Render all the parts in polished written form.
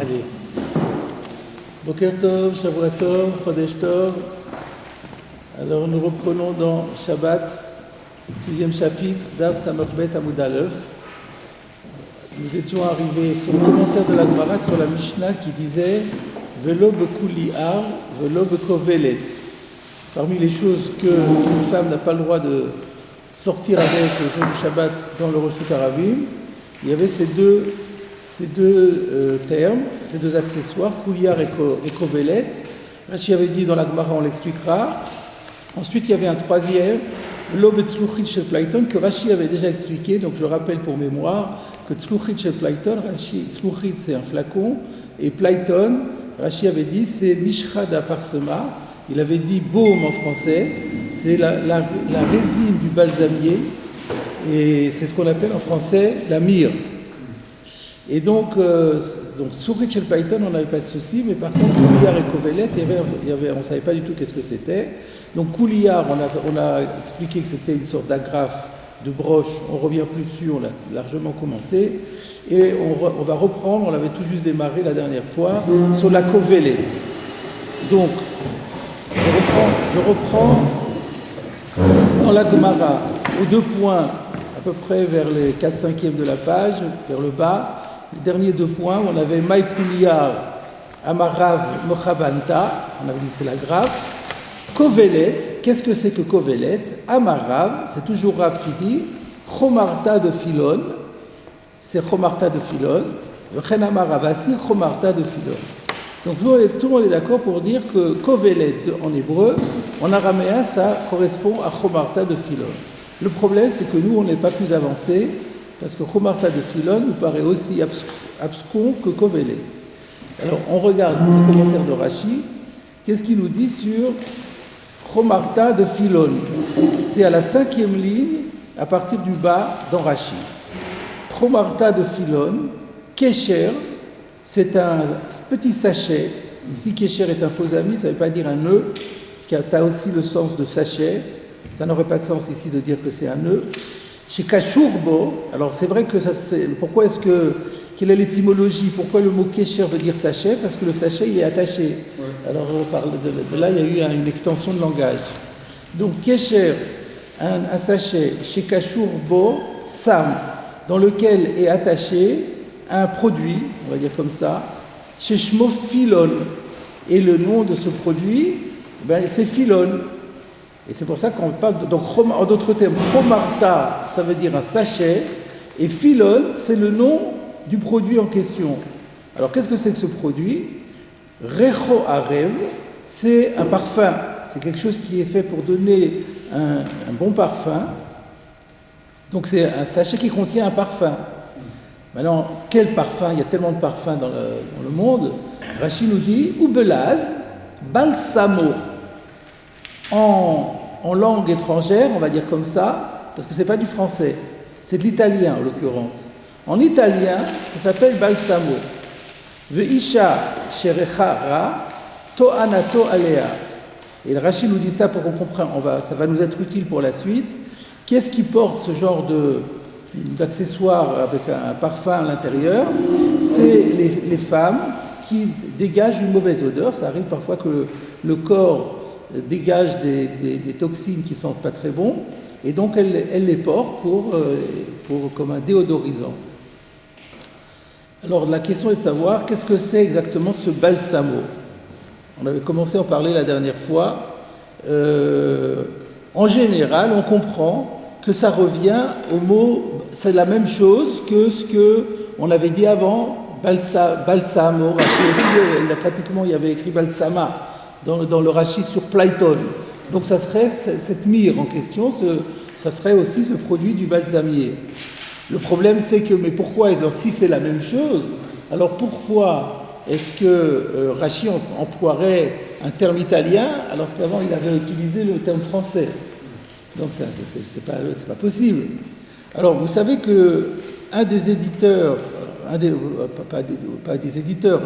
Allez. Boker Tov, Shavua Tov, Chodesh Tov. Alors nous reprenons dans Shabbat, 6e chapitre, Dav Samachbet Amoud Aleph. Nous étions arrivés sur le commentaire de la Gemara sur la Mishnah qui disait Velo bekuli ar, velo bekovelet. Parmi les choses qu'une femme n'a pas le droit de sortir avec le jour du Shabbat dans le Rosh Hashanah, il y avait ces deux termes, ces deux accessoires, Kouliar et Kovelet. Rashi avait dit dans la Gemara, on l'expliquera. Ensuite, il y avait un troisième, Lobe Tzluchit Shel Plaïton, que Rashi avait déjà expliqué, donc je rappelle pour mémoire que Tzluchit Shel Plaïton, Tzluchit c'est un flacon, et Plaïton, Rashi avait dit c'est Mishra d'Aparsema, il avait dit baume en français, c'est la résine du balsamier, et c'est ce qu'on appelle en français la myrrhe. Et donc Tzluchit Shel Plaïton, on n'avait pas de souci, mais par contre, Kouliar et Kovelet, on ne savait pas du tout qu'est-ce que c'était. Donc Kouliar, on a expliqué que c'était une sorte d'agrafe, de broche, on ne revient plus dessus, on l'a largement commenté. Et on va reprendre, on l'avait tout juste démarré la dernière fois, sur la Kovelet. Donc, je reprends dans la Gemara, aux deux points, à peu près vers les 4/5e de la page, vers le bas, les derniers deux points, on avait Maï Kouliar, Amarav, Mochabanta, on avait dit c'est la grafe. Kovelet, qu'est-ce que c'est que Kovelet? Amarav, c'est toujours Rav qui dit, Chomarta de Philon, c'est Chomarta de Philon, Chen Amarav assi, Chomarta de Philon. Donc tout le monde est d'accord pour dire que Kovelet en hébreu, en araméen, ça correspond à Chomarta de Philon. Le problème, c'est que nous, on n'est pas plus avancé, parce que Chomarta de Philon nous paraît aussi abscon que Kovelet. Alors, on regarde le commentaire de Rashi, qu'est-ce qu'il nous dit sur Chomarta de Philon? C'est à la 5e ligne, à partir du bas, dans Rashi. Chomarta de Philon, Kesher, c'est un petit sachet. Ici, Kesher est un faux ami, ça ne veut pas dire un nœud, ça a aussi le sens de sachet. Ça n'aurait pas de sens ici de dire que c'est un nœud. Chez Kashurbo, alors c'est vrai que pourquoi est-ce que, quelle est l'étymologie? Pourquoi le mot Kesher veut dire sachet? Parce que le sachet, il est attaché. Ouais. Alors de là, il y a eu une extension de langage. Donc Kesher, un sachet, chez Kashurbo, Sam, dans lequel est attaché un produit, on va dire comme ça, chez Shmo Philon. Et le nom de ce produit, c'est Philon. Et c'est pour ça qu'on parle, donc en d'autres termes, Chomarta, ça veut dire un sachet, et Philon, c'est le nom du produit en question. Alors qu'est-ce que c'est que ce produit? Recho Arev, c'est un parfum, c'est quelque chose qui est fait pour donner un bon parfum. Donc c'est un sachet qui contient un parfum. Maintenant, quel parfum? Il y a tellement de parfums dans le monde. Rashi nous dit, Ubelaz, balsamo. En langue étrangère, on va dire comme ça, parce que c'est pas du français, c'est de l'italien en l'occurrence. En italien, ça s'appelle balsamo. Veisha sherechara to'anato alea. Et le Rashi nous dit ça pour qu'on comprenne, ça va nous être utile pour la suite. Qu'est-ce qui porte ce genre d'accessoire avec un parfum à l'intérieur? C'est les femmes qui dégagent une mauvaise odeur. Ça arrive parfois que le corps dégage des toxines qui ne sentent pas très bon, et donc elle les porte comme un déodorisant. Alors la question est de savoir qu'est-ce que c'est exactement ce balsamo. On avait commencé à en parler la dernière fois. En général, on comprend que ça revient au mot, c'est la même chose que ce qu'on avait dit avant, balsamo. Il y avait écrit balsama dans le Rashi sur Plaïton. Donc ça serait cette myrrhe en question, ça serait aussi ce produit du balsamier. Le problème c'est que, mais pourquoi, si c'est la même chose, alors pourquoi est-ce que Rashi emploierait un terme italien alors qu'avant il avait utilisé le terme français? Donc c'est pas possible. Alors vous savez que un des éditeurs,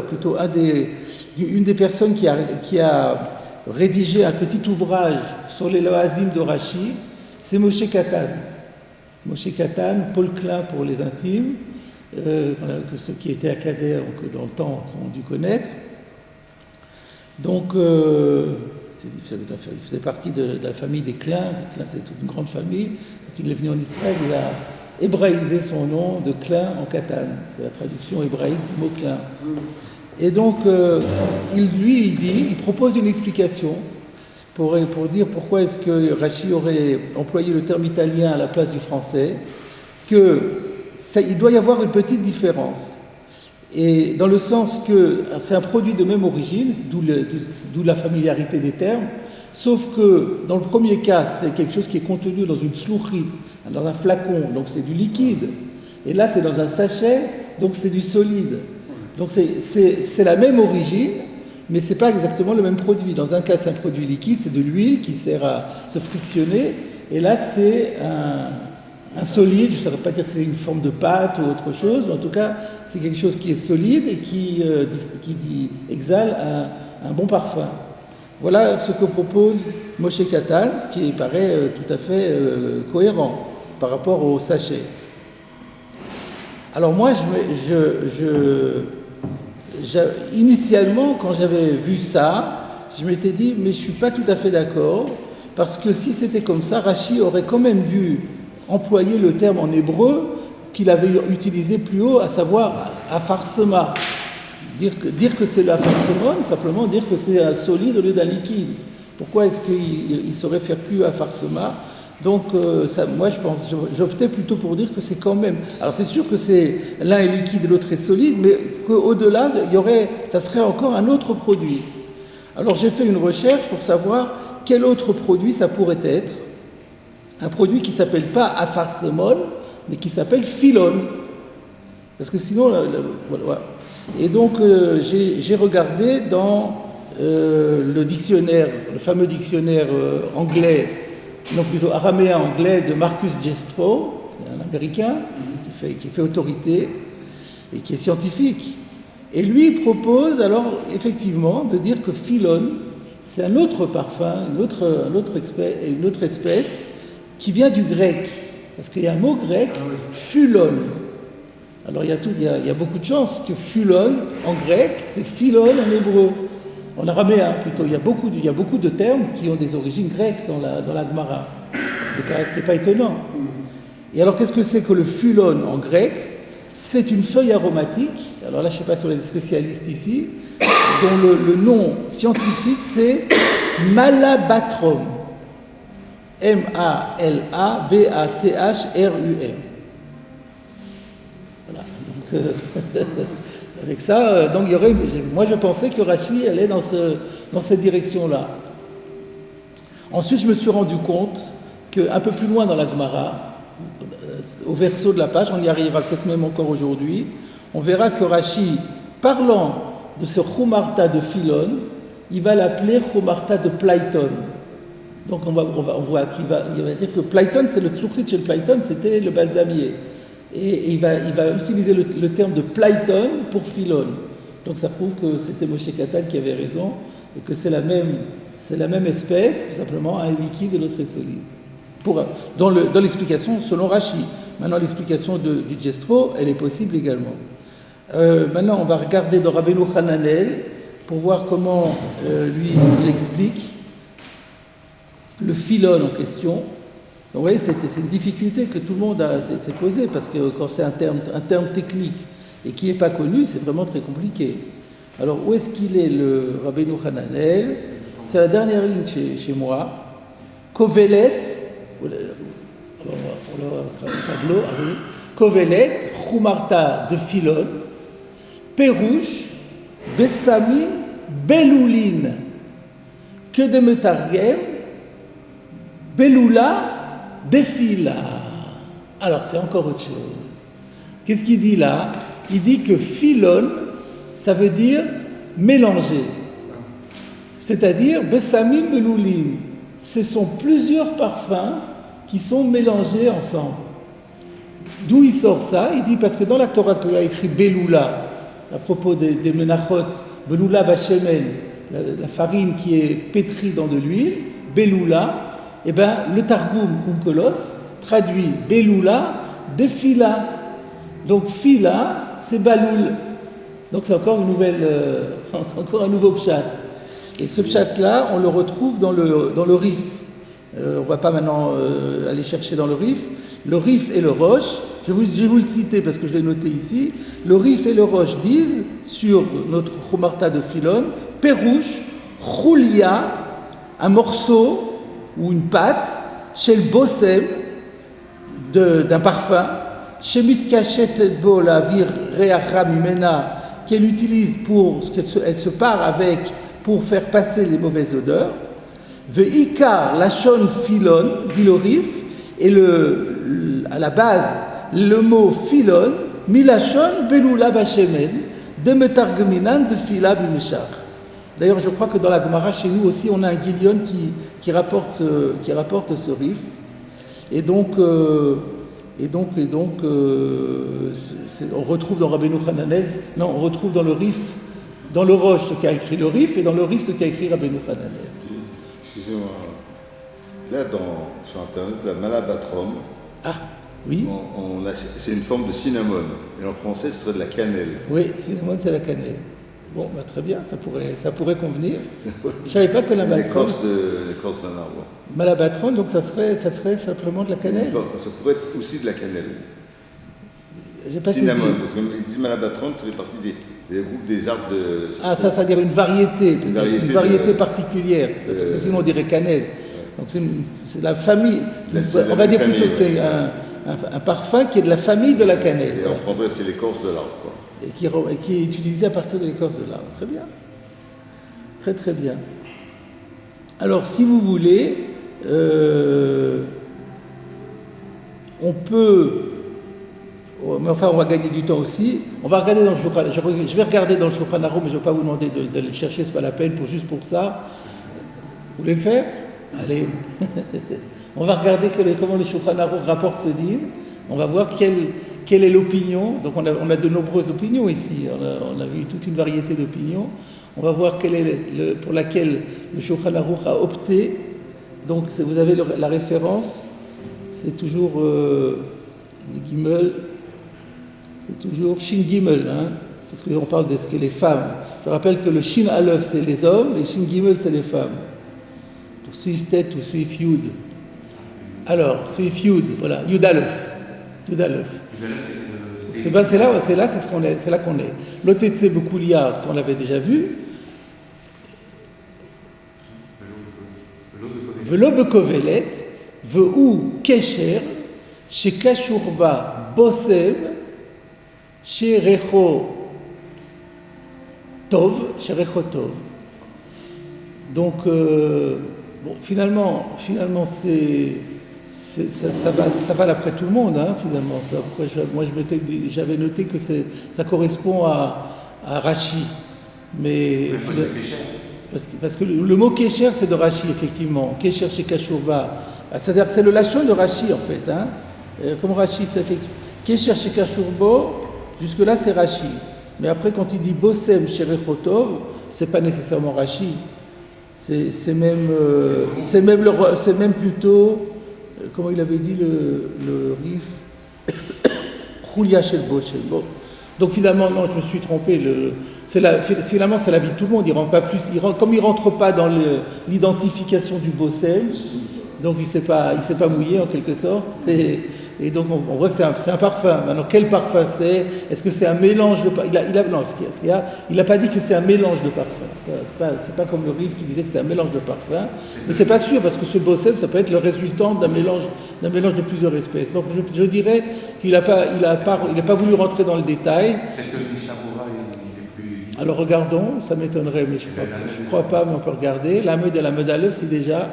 plutôt une des personnes qui a rédigé un petit ouvrage sur les loazim de Rashi, c'est Moshe Katan. Moshe Katan, Paul Klein pour les intimes, voilà, que ceux qui étaient à Kader dans le temps ont dû connaître. Donc, il faisait partie de la famille des Klein. Les Klein, c'est toute une grande famille. Quand il est venu en Israël, il a hébraïsé son nom de Klein en Catane. C'est la traduction hébraïque du mot Klein. Et donc, il propose une explication pour dire pourquoi est-ce que Rachi aurait employé le terme italien à la place du français, il doit y avoir une petite différence. Et dans le sens que c'est un produit de même origine, d'où la familiarité des termes, sauf que dans le premier cas, c'est quelque chose qui est contenu dans une sluchit, dans un flacon, donc c'est du liquide. Et là, c'est dans un sachet, donc c'est du solide. Donc c'est la même origine, mais ce n'est pas exactement le même produit. Dans un cas, c'est un produit liquide, c'est de l'huile qui sert à se frictionner, et là, c'est un solide, je ne saurais pas dire si c'est une forme de pâte ou autre chose, mais en tout cas, c'est quelque chose qui est solide et qui exhale un bon parfum. Voilà ce que propose Moshe Katan, ce qui paraît tout à fait cohérent par rapport au sachet. Alors moi, initialement, quand j'avais vu ça, je m'étais dit, mais je ne suis pas tout à fait d'accord, parce que si c'était comme ça, Rachi aurait quand même dû employer le terme en hébreu qu'il avait utilisé plus haut, à savoir afarsema. Dire que c'est l'afarsemon, simplement dire que c'est un solide au lieu d'un liquide. Pourquoi est-ce qu'il se réfère plus à afarsema? Donc, moi, j'optais plutôt pour dire que c'est quand même. Alors, c'est sûr que l'un est liquide et l'autre est solide, mais qu'au-delà, ça serait encore un autre produit. Alors, j'ai fait une recherche pour savoir quel autre produit ça pourrait être. Un produit qui ne s'appelle pas afarsemon, mais qui s'appelle philon. Parce que sinon, voilà. Et donc, j'ai regardé dans le dictionnaire, le fameux dictionnaire anglais, non plutôt araméen-anglais de Marcus Jestro, un américain qui fait autorité et qui est scientifique. Et lui, il propose alors effectivement de dire que philon, c'est un autre parfum, une autre espèce qui vient du grec. Parce qu'il y a un mot grec, phulon. Alors il y a beaucoup de chances que phulon en grec, c'est philon en hébreu. En araméen plutôt, il y a beaucoup de termes qui ont des origines grecques dans la Gemara, ce qui n'est pas étonnant. Et alors qu'est-ce que c'est que le phulon en grec? C'est une feuille aromatique, alors là je ne sais pas si on est des spécialistes ici, dont le nom scientifique c'est Malabatrum. Malabatrum. Voilà, donc avec ça, donc moi je pensais que Rachi allait dans cette direction-là. Ensuite, je me suis rendu compte qu'un peu plus loin dans la Gemara, au verso de la page, on y arrivera peut-être même encore aujourd'hui, on verra que Rachi, parlant de ce Chumarta de Philon, il va l'appeler Chumarta de Plaïton. Donc on voit qu'il va dire que Plaïton, c'est le tzluchit chez le Plaïton, c'était le balsamier. Et il va utiliser le terme de Plaïton pour Philon. Donc ça prouve que c'était Moshe Katan qui avait raison et que c'est la même espèce, simplement un est liquide et l'autre est solide. Dans l'explication selon Rachi. Maintenant l'explication du Jestro, elle est possible également. Maintenant on va regarder dans Rabbeinu Hananel pour voir comment lui il explique le philon en question. Donc, vous voyez, c'est une difficulté que tout le monde s'est posée, parce que quand c'est un terme technique et qui n'est pas connu, c'est vraiment très compliqué. Alors, où est-ce qu'il est le Rabbeinu Hananel? C'est la dernière ligne chez moi. Kovelet, on va travailler le tableau, Kovelet, Chumarta de Philon, Perouche, Bessamin, Beloulin, que de Metargem, Beloula, Défila. Alors, c'est encore autre chose. Qu'est-ce qu'il dit là? Il dit que philon, ça veut dire mélanger. C'est-à-dire, Bessamim Beloulim. Ce sont plusieurs parfums qui sont mélangés ensemble. D'où il sort ça? Il dit parce que dans la Torah, qu'il a écrit Beloula, à propos des Menachot, Beloula Bachemen, la farine qui est pétrie dans de l'huile, Beloula, eh bien, le Targum Onkelos traduit Beloula, Défila. Donc fila, c'est baloul. Donc c'est encore une nouvelle, encore un nouveau pshat. Et ce pshat-là, on le retrouve dans le Rif. On ne va pas maintenant aller chercher dans le Rif. Le Rif et le Roche, je vais vous le citer parce que je l'ai noté ici. Le Rif et le Roche disent sur notre Chomarta de Philon, Perouche, Choulia, un morceau ou une pâte, chez le Bossem, d'un parfum, chez Mitkachet Bo la vir Reacha Mimena, qu'elle utilise elle se part avec pour faire passer les mauvaises odeurs. Veikar Lachon Philon, dit le Rif, et à la base, le mot Philon, Milachon Belula Bachemen, de Metargeminan de Phila Bimeshach. D'ailleurs, je crois que dans la Gemara, chez nous aussi, on a un Gilion qui rapporte ce Rif. Et donc, on retrouve dans Rabbeinu Hananel, non, on retrouve dans le Rif, dans le Roche ce qu'a écrit le Rif, et dans le Rif ce qu'a écrit Rabbeinu Hananel. Excusez-moi, là sur Internet, la Malabatrum, oui. C'est une forme de cinnamon, et en français ce serait de la cannelle. Oui, cinnamon c'est la cannelle. Bon, très bien, ça pourrait convenir. Je ne savais pas que la Malabatrum... L'écorce d'un arbre. Malabatrum, donc ça serait simplement de la cannelle. Ça pourrait être aussi de la cannelle. J'ai pas cinnamon, saisi. parce que disent Malabatrum, ça fait partie des groupes des arbres de... Ça veut dire une variété particulière, parce que sinon on dirait cannelle. Donc c'est la famille. On va dire plutôt que c'est un parfum qui est de la famille de la cannelle. Et en français, c'est l'écorce de l'arbre, quoi. Et qui est utilisé à partir de l'écorce de l'arbre. Très bien. Très très bien. Alors si vous voulez, on peut... Mais enfin, on va gagner du temps aussi. On va regarder dans le Shulchan Aruch. Je vais regarder dans le Shulchan Aruch, mais je ne vais pas vous demander de le chercher, ce n'est pas la peine, juste pour ça. Vous voulez le faire? Allez. On va regarder comment le Shulchan Aruch rapporte ce din. On va voir quelle est l'opinion. Donc on a de nombreuses opinions ici. On a vu toute une variété d'opinions. On va voir quelle est pour laquelle le Shulchan Aruch a opté. Donc vous avez la référence. C'est toujours les Gimel. C'est toujours Shin Gimel, parce qu'on parle de ce que les femmes. Je rappelle que le Shin Aleph c'est les hommes et Shin Gimel c'est les femmes. Donc suivre tête ou suivre Yud. Alors, suivre Yud, voilà, Yud Aleph. Yud Aleph. C'est là qu'on est. L'Otetse Bekuliar, on l'avait déjà vu. Velo Bekovelet, Ve'u Kesher, Shekashurba Bosem, Sherecho Tov. Donc, finalement ça va d'après tout le monde, finalement. J'avais noté que ça correspond à Rashi. Mais parce que le mot Kesher, c'est de Rashi, effectivement. Kesher chez Kashurba. C'est-à-dire que c'est le lachon de Rashi, en fait. Comme Rashi, Kesher chez Kashurbo, jusque-là, c'est Rashi. Mais après, quand il dit Bosem chez Rechotov, c'est pas nécessairement Rashi. C'est même plutôt, comment il avait dit le Rif, Choulia chez le Bosem. Bon. Donc finalement, non, je me suis trompé. Finalement, c'est la vie de tout le monde. Il rentre pas plus. Comme il rentre pas dans l'identification du Bosem, donc il s'est pas mouillé en quelque sorte. Et donc on voit que c'est un parfum. Maintenant, quel parfum c'est? Est-ce que c'est un mélange de parfum? Il n'a pas dit que c'est un mélange de parfum. C'est pas comme le Rif qui disait que c'était un mélange de parfum. Mais c'est pas sûr parce que ce Bosem, ça peut être le résultant d'un mélange de plusieurs espèces. Donc je dirais qu'il n'a pas voulu rentrer dans le détail. Peut-être que l'Islamora il est plus. Alors regardons, ça m'étonnerait, mais je ne crois pas, mais on peut regarder. La meud et la meud Aleph, c'est déjà.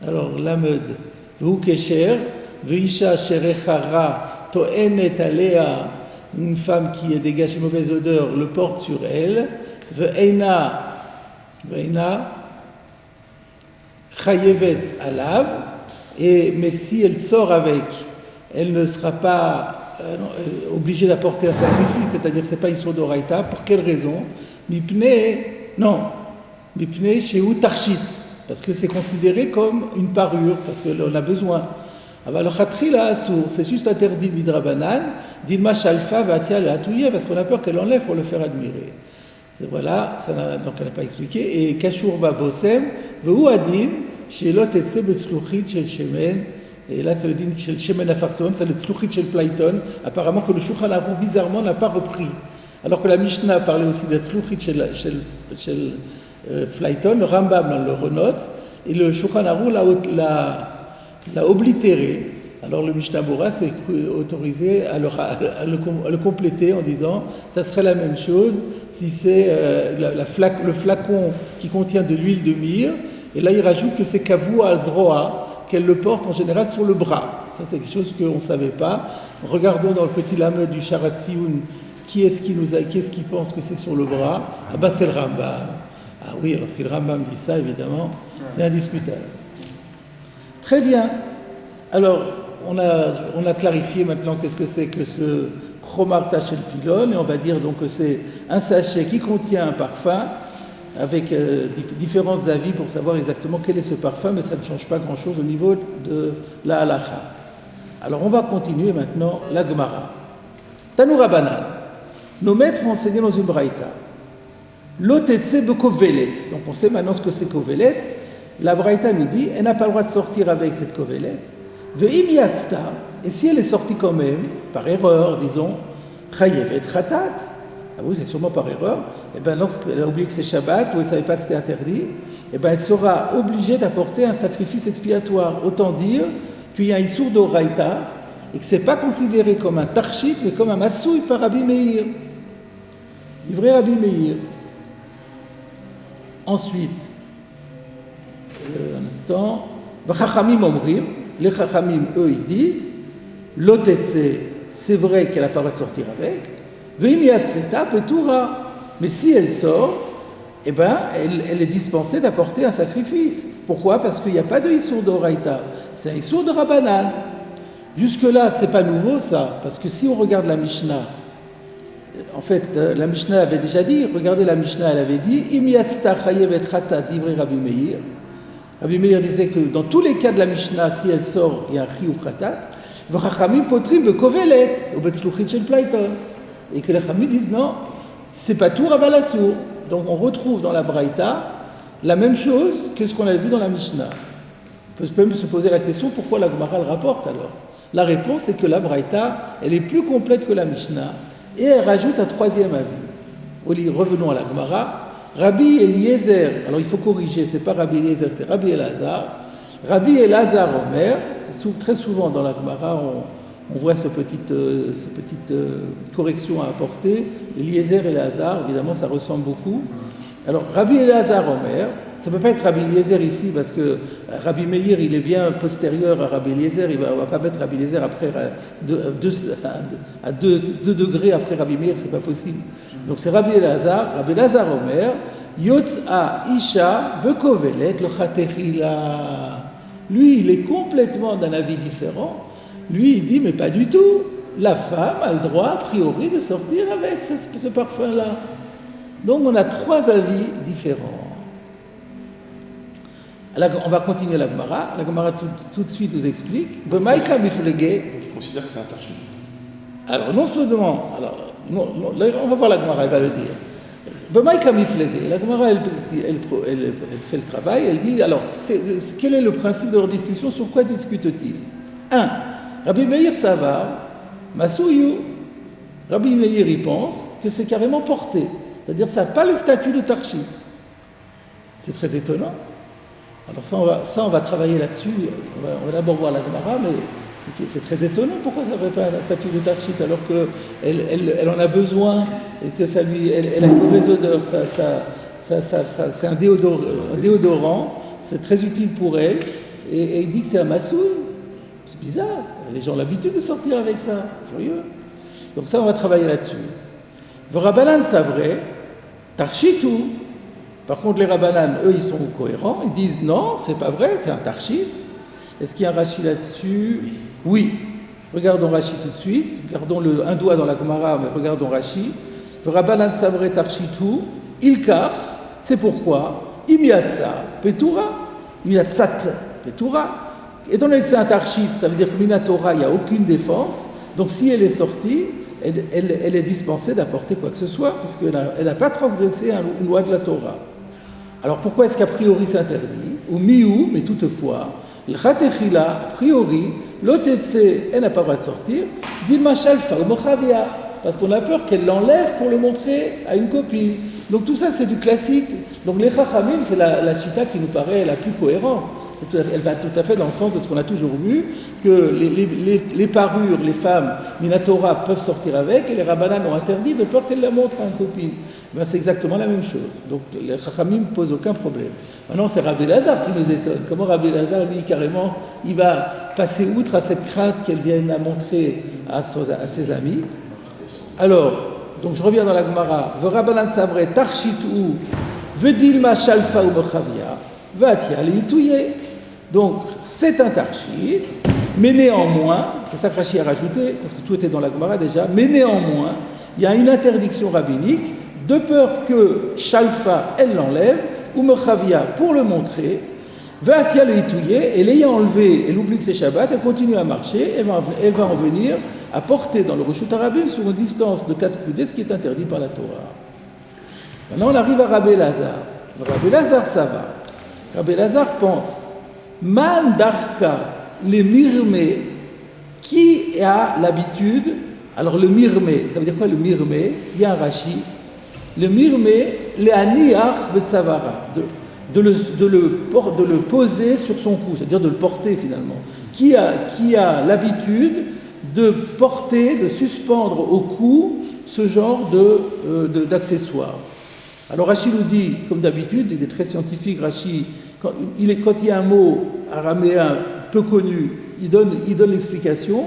Alors la meud, V'u Kesher. Veisha Sherechara Toenet Alea, une femme qui dégage une mauvaise odeur, le porte sur elle. Veina Chayevet Alav, mais si elle sort avec, elle ne sera pas obligée d'apporter un sacrifice, c'est-à-dire que ce n'est pas Isro d'Oraïta. Pour quelle raison? Mipne Sheu Tarshit, parce que c'est considéré comme une parure, parce que l'on a besoin. Alors, le khatrila assour, c'est juste interdit midrabanan, dilma shalfa vatia le hatouya, parce qu'on a peur qu'elle enlève pour le faire admirer. Voilà, donc elle n'a pas expliqué. Et kashurba bosem, vehu adin, chez lot etse betzluchit shel shemen. Et là, c'est le din shel shemen afarson, c'est le tzluchit shel Platon. Apparemment, que le Shulchan Aruch, bizarrement, n'a pas repris. Alors que la Mishnah parlait aussi de tzluchit shel Platon, le Rambam le renote, et le Shulchan Aruch l'a oblitéré. Alors le Mishnah Bora s'est autorisé à le compléter en disant ça serait la même chose si c'est le flacon qui contient de l'huile de myrrhe, et là il rajoute que c'est kavou al-zroa, qu'elle le porte en général sur le bras. Ça c'est quelque chose qu'on ne savait pas. Regardons dans le petit lamed du Sharat Sioun, qui est-ce qui pense que c'est sur le bras? Ah ben c'est le Rambam. Ah oui, alors si le Rambam dit ça, évidemment, c'est indiscutable. Très bien. Alors, on a clarifié maintenant qu'est-ce que c'est que ce Chomar Tachel Pilon, et on va dire donc que c'est un sachet qui contient un parfum avec différents avis pour savoir exactement quel est ce parfum, mais ça ne change pas grand-chose au niveau de la halacha. Alors, on va continuer maintenant la Gemara. Tanu Rabanan. Nos maîtres ont enseigné dans une braïta. L'otetse bekovelet. Donc, on sait maintenant ce que c'est kovelet. La braïta nous dit, elle n'a pas le droit de sortir avec cette kovelet. Et si elle est sortie quand même, par erreur, disons, chayevet khatat, ah oui, c'est sûrement par erreur, et bien lorsqu'elle a oublié que c'est Shabbat, ou elle ne savait pas que c'était interdit, et bien elle sera obligée d'apporter un sacrifice expiatoire. Autant dire qu'il y a un issour d'oraïta, et que ce n'est pas considéré comme un tarchit, mais comme un massouille par Rabbi Meir. C'est vrai Rabbi Meir. Ensuite, un instant, V'chachamim omrim, les Chachamim, eux, ils disent, l'otetse, c'est vrai qu'elle n'a pas le droit de sortir avec, ve'imiatseta petura, mais si elle sort, eh ben, elle est dispensée d'apporter un sacrifice. Pourquoi? Parce qu'il n'y a pas de Issour d'Oraïta, c'est un Issour de Rabbanan. Jusque-là, c'est pas nouveau ça, parce que si on regarde la Mishnah, en fait, la Mishnah avait déjà dit, regardez la Mishnah, elle avait dit, imiatsta chayevet chata divrei Rabbi Meir. Rabbi Meir disait que dans tous les cas de la Mishnah, si elle sort, il y a un chiyuv khatat. V'chachamim potrim bekovelet ou betzluchit shel Platon. Et que les chachamim disent non, c'est pas tout aval assour. Donc on retrouve dans la braïta la même chose que ce qu'on a vu dans la Mishnah. On peut même se poser la question pourquoi la Gemara le rapporte alors. La réponse est que la braïta, elle est plus complète que la Mishnah et elle rajoute un troisième avis. Revenons à la Gemara. Rabbi Eliezer, alors il faut corriger, c'est pas Rabbi Eliezer, c'est Rabbi Elazar. Rabbi Elazar Omer, très souvent dans la Gemara, on voit cette petite correction à apporter. Eliezer et Elazar, évidemment, ça ressemble beaucoup. Alors, Rabbi Elazar Omer, ça ne peut pas être Rabbi Eliezer ici, parce que Rabbi Meir, il est bien postérieur à Rabbi Eliezer, on ne va pas mettre Rabbi Eliezer après, à 2 degrés après Rabbi Meir, c'est pas possible. Donc c'est Rabbi Elazar Omer, Yotz'a Isha Bekovelet le Chaterila. Lui, il est complètement d'un avis différent. Lui, il dit, mais pas du tout. La femme a le droit, a priori, de sortir avec ce parfum-là. Donc on a 3 avis différents. Alors, on va continuer la Gemara. La Gemara tout de suite nous explique. Bemaïka miflegé. Je considère que c'est un tarchit. Alors non seulement, on va voir la Gemara, elle va le dire. Bemaïka miflegé. La Gemara, elle fait le travail. Elle dit alors, quel est le principe de leur discussion? Sur quoi discutent-ils? 1. Rabbi Meir Savar, Masouyu. Rabbi Meir, il pense que c'est carrément porté. C'est-à-dire, ça n'a pas le statut de tarchit. C'est très étonnant. Alors ça, on va travailler là-dessus. On va d'abord voir la Gemara, mais c'est très étonnant. Pourquoi ça n'aurait pas un statut de tarchit alors qu'elle en a besoin et que ça elle a une mauvaise odeur. C'est un déodorant. C'est très utile pour elle. Et il dit que c'est un massoul. C'est bizarre. Les gens ont l'habitude de sortir avec ça. Curieux. Donc ça, on va travailler là-dessus. Rabbanan, c'est vrai. Tarchitou. Par contre, les Rabbanan, eux, ils sont cohérents. Ils disent non, c'est pas vrai, c'est un tarchit. Est-ce qu'il y a un Rashi là-dessus? Oui. Regardons Rashi tout de suite. Gardons un doigt dans la Gemara, mais regardons Rashi. Rabbanan savre tarchitou, ilkar, c'est pourquoi, imiatsa petura, imiatsat petura, étant donné que c'est un tarchit, ça veut dire que Minatora, il n'y a aucune défense. Donc si elle est sortie, elle est dispensée d'apporter quoi que ce soit, puisqu'elle n'a pas transgressé une loi de la Torah. Alors pourquoi est-ce qu'a priori c'est interdit? Ou miou, mais toutefois, le chatechila, a priori, l'otetse, elle n'a pas le droit de sortir, dilma shalfa ou mochavia, parce qu'on a peur qu'elle l'enlève pour le montrer à une copine. Donc tout ça c'est du classique. Donc les chachamim, c'est la chita qui nous paraît la plus cohérente. Elle va tout à fait dans le sens de ce qu'on a toujours vu, que les parures, les femmes minatora peuvent sortir avec, et les rabbanan ont interdit de peur qu'elle la montre à une copine. Ben, c'est exactement la même chose. Donc les chachamim ne posent aucun problème. Maintenant c'est Rabbi Lazar qui nous étonne. Comment Rabbi Lazar, lui, carrément, il va passer outre à cette crainte qu'elle vienne la montrer à ses amis. Alors, donc je reviens dans la Gemara. Ve rabbanan savre tarchitou vedilma shalfa ou mechavia vatia leitouye. Donc, c'est un tarchit, mais néanmoins, c'est ça que Rashi a rajouté, parce que tout était dans la Gemara déjà, mais néanmoins, il y a une interdiction rabbinique, de peur que Shalfa, elle l'enlève, ou Mechavia, pour le montrer, va Atia le hitouiller, et l'ayant enlevé, elle oublie que c'est Shabbat, elle continue à marcher, elle va en venir à porter dans le Reshut Harabim sur une distance de 4 coudées, ce qui est interdit par la Torah. Maintenant, on arrive à Rabbi Lazar. Rabbi Lazar, ça va. Rabbi Lazar pense, Man darka, les mirmé, qui a l'habitude, alors le mirmé, ça veut dire quoi le mirmé? Il y a un Rashi, le mirmé, le aniach betsavara, de le poser sur son cou, c'est-à-dire de le porter finalement. Qui a l'habitude de porter, de suspendre au cou ce genre d'accessoires. Alors Rashi nous dit, comme d'habitude, il est très scientifique, Rashi, quand il y a un mot araméen peu connu, il donne l'explication,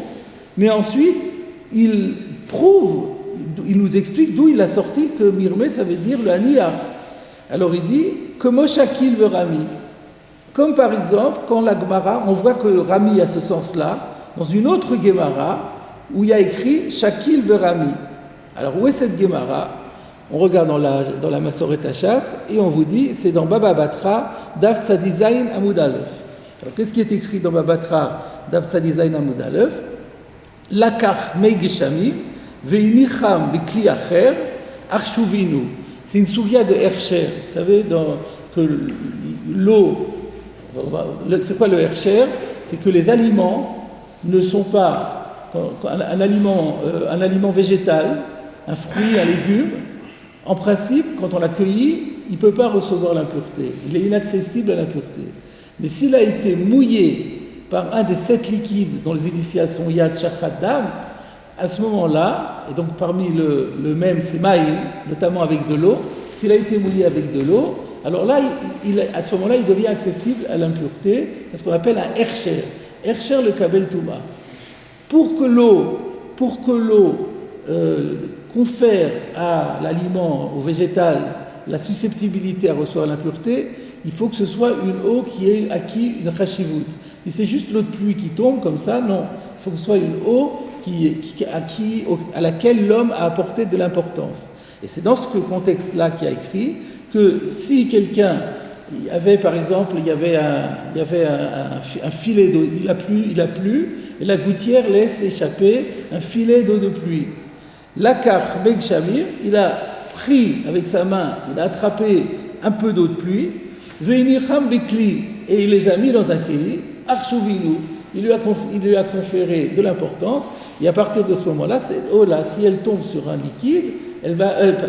mais ensuite il nous explique d'où il a sorti que mirmé ça veut dire le aniyah. Alors il dit que moshakil veut rami. Comme par exemple, quand la Gemara, on voit que le rami a ce sens-là, dans une autre Gemara, où il y a écrit shakil veut rami. Alors où est cette Gemara? On regarde dans la Masoret Hachas et on vous dit, c'est dans Baba Batra, Daf Tzadizayin Amud Aleph. Alors qu'est-ce qui est écrit dans Baba Batra, Daf Tzadizayin Amud Aleph? Lakach mei geshamim, veinicham bikli acher, arshuvinu. C'est une souria de Hersher. Vous savez, que l'eau, c'est quoi le Hersher? C'est que les aliments ne sont pas, un aliment végétal, un fruit, un légume, en principe, quand on l'a cueilli, il ne peut pas recevoir l'impureté. Il est inaccessible à l'impureté. Mais s'il a été mouillé par un des 7 liquides dont les initiations Yad, Shachat, Dam, à ce moment-là, et donc parmi le même, c'est Maïm, notamment avec de l'eau, s'il a été mouillé avec de l'eau, alors là, à ce moment-là, il devient accessible à l'impureté, c'est ce qu'on appelle un Hersher. Hersher le Kabel Touma. Pour que l'eau confère à l'aliment, au végétal, la susceptibilité à recevoir l'impureté, il faut que ce soit une eau qui ait acquis une chashivut. Si c'est juste l'eau de pluie qui tombe comme ça, non. Il faut que ce soit une eau à laquelle l'homme a apporté de l'importance. Et c'est dans ce contexte-là qu'il y a écrit que si quelqu'un, il y avait par exemple, il y avait un filet d'eau, il a plu, et la gouttière laisse échapper un filet d'eau de pluie. L'akar Beg Shamir, il a pris avec sa main, il a attrapé un peu d'eau de pluie, Veinicham Bekli, et il les a mis dans un keli, Arshuvinu, il lui a conféré de l'importance, et à partir de ce moment-là, cette eau-là, si elle tombe sur un liquide,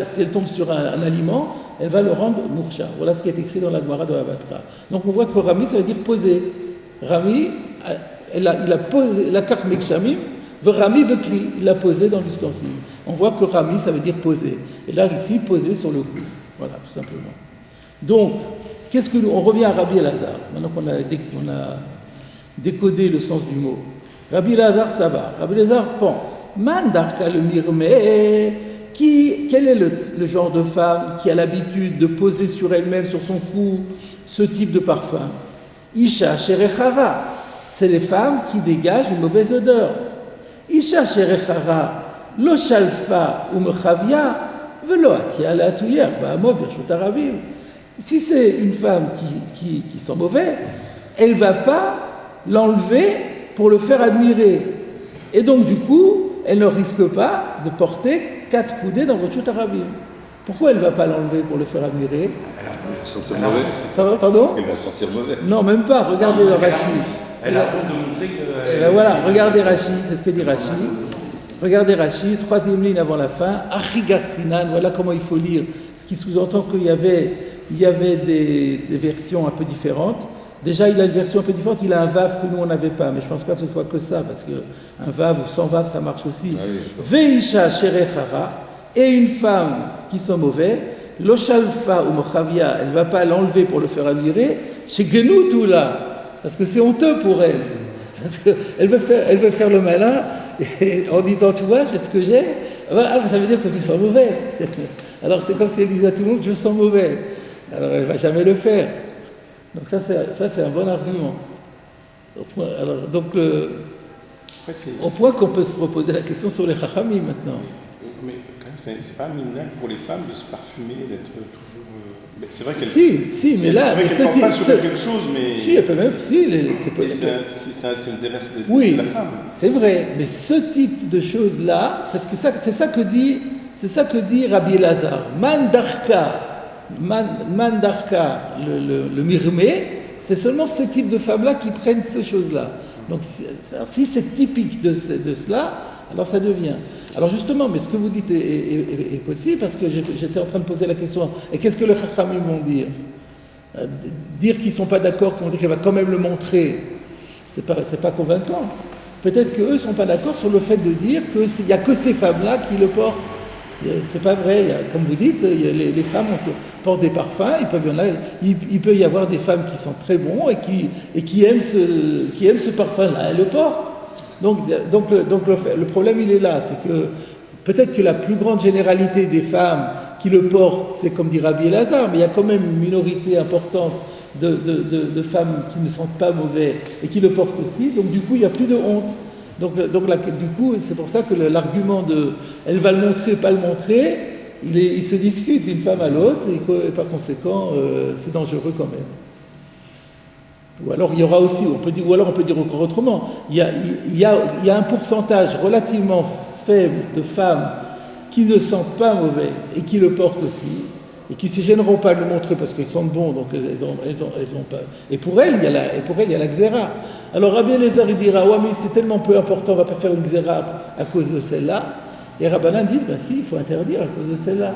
si elle tombe sur un aliment, elle va le rendre moursha. Voilà ce qui est écrit dans la Gemara de Abatra. Donc on voit que Rami, ça veut dire poser. Rami, il a posé la carte Mekshamim, Rami Bekli, il l'a posé dans l'ustensile. On voit que Rami, ça veut dire poser. Et là, ici, poser sur le cou. Voilà, tout simplement. Donc, on revient à Rabbi Elazar, maintenant qu'on a décodé le sens du mot. Rabbi Elazar, ça va. Rabbi Elazar pense, Man darka le mirmé, quel est le genre de femme qui a l'habitude de poser sur elle-même, sur son cou, ce type de parfum? Isha sherechara, c'est les femmes qui dégagent une mauvaise odeur. Isha sherechara, lo shalfa ou mechavia, velo atia la touyer, ba'amo birshut harabim. Si c'est une femme qui sent mauvais, elle ne va pas l'enlever pour le faire admirer. Et donc, du coup, elle ne risque pas de porter 4 coudées dans Roshut Harabim. Pourquoi elle ne va pas l'enlever pour le faire admirer? Elle va sortir mauvais. Pardon? Elle va sortir mauvais. Non, même pas. Regardez le Rashi. Elle a honte de montrer que. Et ben voilà, regardez Rashi, c'est ce que dit Rashi. Regardez Rashi, 3e ligne avant la fin. Achi Garsinan, voilà comment il faut lire. Ce qui sous-entend qu'il y avait des versions un peu différentes. Déjà, il a une version un peu différente, il a un vav que nous on n'avait pas, mais je ne pense pas que ce soit que ça, parce qu'un vav ou sans vav, ça marche aussi. Veisha sherechara, et une femme qui sont mauvais, l'oshalfa ou mochavia, elle ne va pas l'enlever pour le faire admirer, chez Genoutoula, parce que c'est honteux pour elle. Parce qu'elle veut faire le malin, et en disant, tu vois, c'est ce que j'ai, ça veut dire que tu sens mauvais. Alors c'est comme si elle disait à tout le monde, je sens mauvais. Alors elle ne va jamais le faire. Donc ça c'est un bon argument. Alors, donc, au point qu'on peut se reposer la question sur les chachamim maintenant. Mais quand même, c'est pas un minag pour les femmes de se parfumer, d'être toujours... Mais c'est vrai qu'elles... Si, mais là... C'est vrai qu'elles portent pas sur quelque chose, mais... Si, elle peut même... Si, c'est une démarche de la femme. C'est vrai, mais ce type de choses-là, parce que c'est ça que dit Rabbi Elazar. Mandarka, le mirmé, c'est seulement ce type de femmes-là qui prennent ces choses-là. Donc si c'est typique de cela, alors ça devient. Alors justement, mais ce que vous dites est possible, parce que j'étais en train de poser la question, et qu'est-ce que les chachamim vont dire? Dire qu'ils ne sont pas d'accord, qu'on dit qu'elle va quand même le montrer, c'est pas convaincant. Peut-être qu'eux ne sont pas d'accord sur le fait de dire qu'il n'y a que ces femmes-là qui le portent. C'est pas vrai, comme vous dites, les femmes portent des parfums, il peut y avoir des femmes qui sont très bons et qui aiment ce parfum-là, elles le portent. Donc le problème il est là, c'est que peut-être que la plus grande généralité des femmes qui le portent, c'est comme dit Rabbi Elazar, mais il y a quand même une minorité importante de femmes qui ne sentent pas mauvais et qui le portent aussi, donc du coup il n'y a plus de honte. Donc du coup, c'est pour ça que l'argument de elle va le montrer, pas le montrer, il se discute d'une femme à l'autre et par conséquent, c'est dangereux quand même. Ou alors il y aura aussi, on peut dire encore autrement, il y a un pourcentage relativement faible de femmes qui ne sentent pas mauvais et qui le portent aussi, et qui ne se gêneront pas de le montrer parce qu'elles sentent bon, donc elles ont pas. Et pour elles, il y a la xéra. Alors Rabbi Elazar il dira, ouais mais c'est tellement peu important, on ne va pas faire une xéra à cause de celle-là. Et Rabbanan disent, ben si, il faut interdire à cause de celle-là.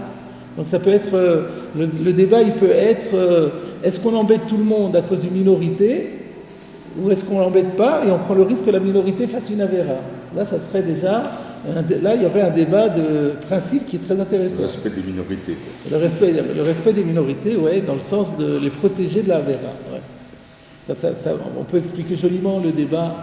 Donc ça peut être, le débat il peut être, est-ce qu'on embête tout le monde à cause d'une minorité, ou est-ce qu'on ne l'embête pas et on prend le risque que la minorité fasse une avéra. Là ça serait déjà, là il y aurait un débat de principe qui est très intéressant. Le respect des minorités. Le respect des minorités, ouais, dans le sens de les protéger de la avéra. Ouais. Ça, on peut expliquer joliment le débat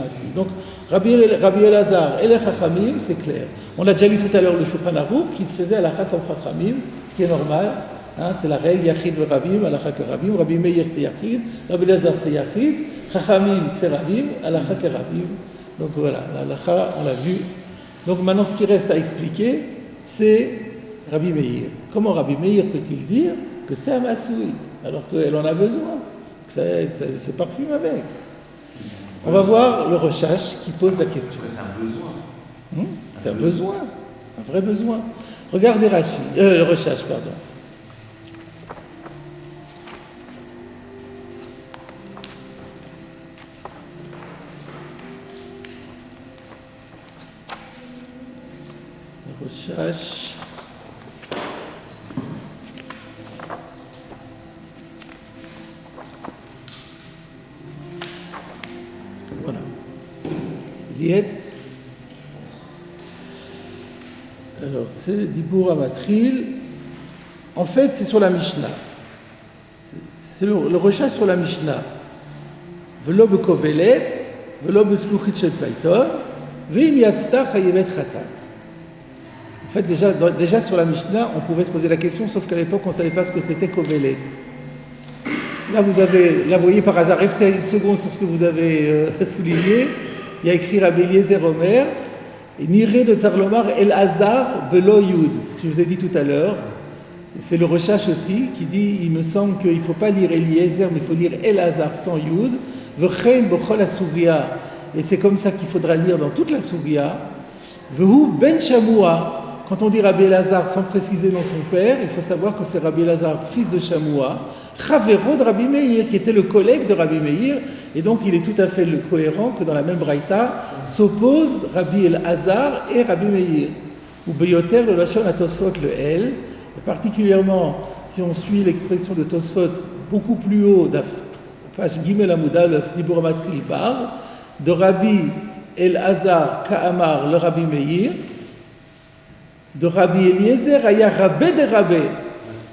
ainsi. Donc, Rabbi Elazar et les Chachamim, c'est clair. On a déjà lu tout à l'heure le Shulchan Aruch qui faisait halakha comme Chachamim, ce qui est normal. Hein, c'est la règle Yachid ve Rabim, halakha que Rabim. Rabbi Meir c'est Yachid, Rabbi Elazar c'est Yachid, Chachamim c'est Rabim, halakha que Rabim. Donc voilà, l'halakha, on l'a vu. Donc maintenant, ce qui reste à expliquer, c'est Rabbi Meir. Comment Rabbi Meir peut-il dire que c'est un massoui alors qu'elle en a besoin? C'est parfume avec. On va voir le Rochash qui pose la question. C'est un besoin. C'est un besoin, un vrai besoin. Regardez le Rochash, pardon. Le Rochash. Voilà. Vous y êtes? Alors, c'est Dibour Amatril. En fait, c'est sur la Mishnah. C'est le recherche sur la Mishnah. Velo bekovelet, velo besluchit shel playton, veim yatzta chayevet chatat. En fait, déjà sur la Mishnah, on pouvait se poser la question, sauf qu'à l'époque, on ne savait pas ce que c'était kovelet. Là, vous voyez par hasard, restez une seconde sur ce que vous avez souligné. Il y a écrit Rabbi Eliezer Omer, Niré de Tzarlomar El Hazar Belo Yud. Ce que je vous ai dit tout à l'heure. C'est le Rochash aussi qui dit, il me semble qu'il ne faut pas lire Eliezer, mais il faut lire El Hazar sans Yud. V'chein b'chol ha-sugia, et c'est comme ça qu'il faudra lire dans toute la sugia. V'hu ben Shamoua. Quand on dit Rabbi Elazar sans préciser le nom de son père, il faut savoir que c'est Rabbi Elazar, fils de Shamoua, Chavero de Rabbi Meir, qui était le collègue de Rabbi Meir, et donc il est tout à fait cohérent que dans la même braïta s'opposent Rabbi Elazar et Rabbi Meir. Ou Beyoter, le Lachon à Tosfot, le El, et particulièrement si on suit l'expression de Tosfot beaucoup plus haut, page Gimel Amouda, Dibur Matril Bar, de Rabbi Elazar Ka'amar, le Rabbi Meir, de Rabbi Eliezer, Aya Rabbe de Rabbe,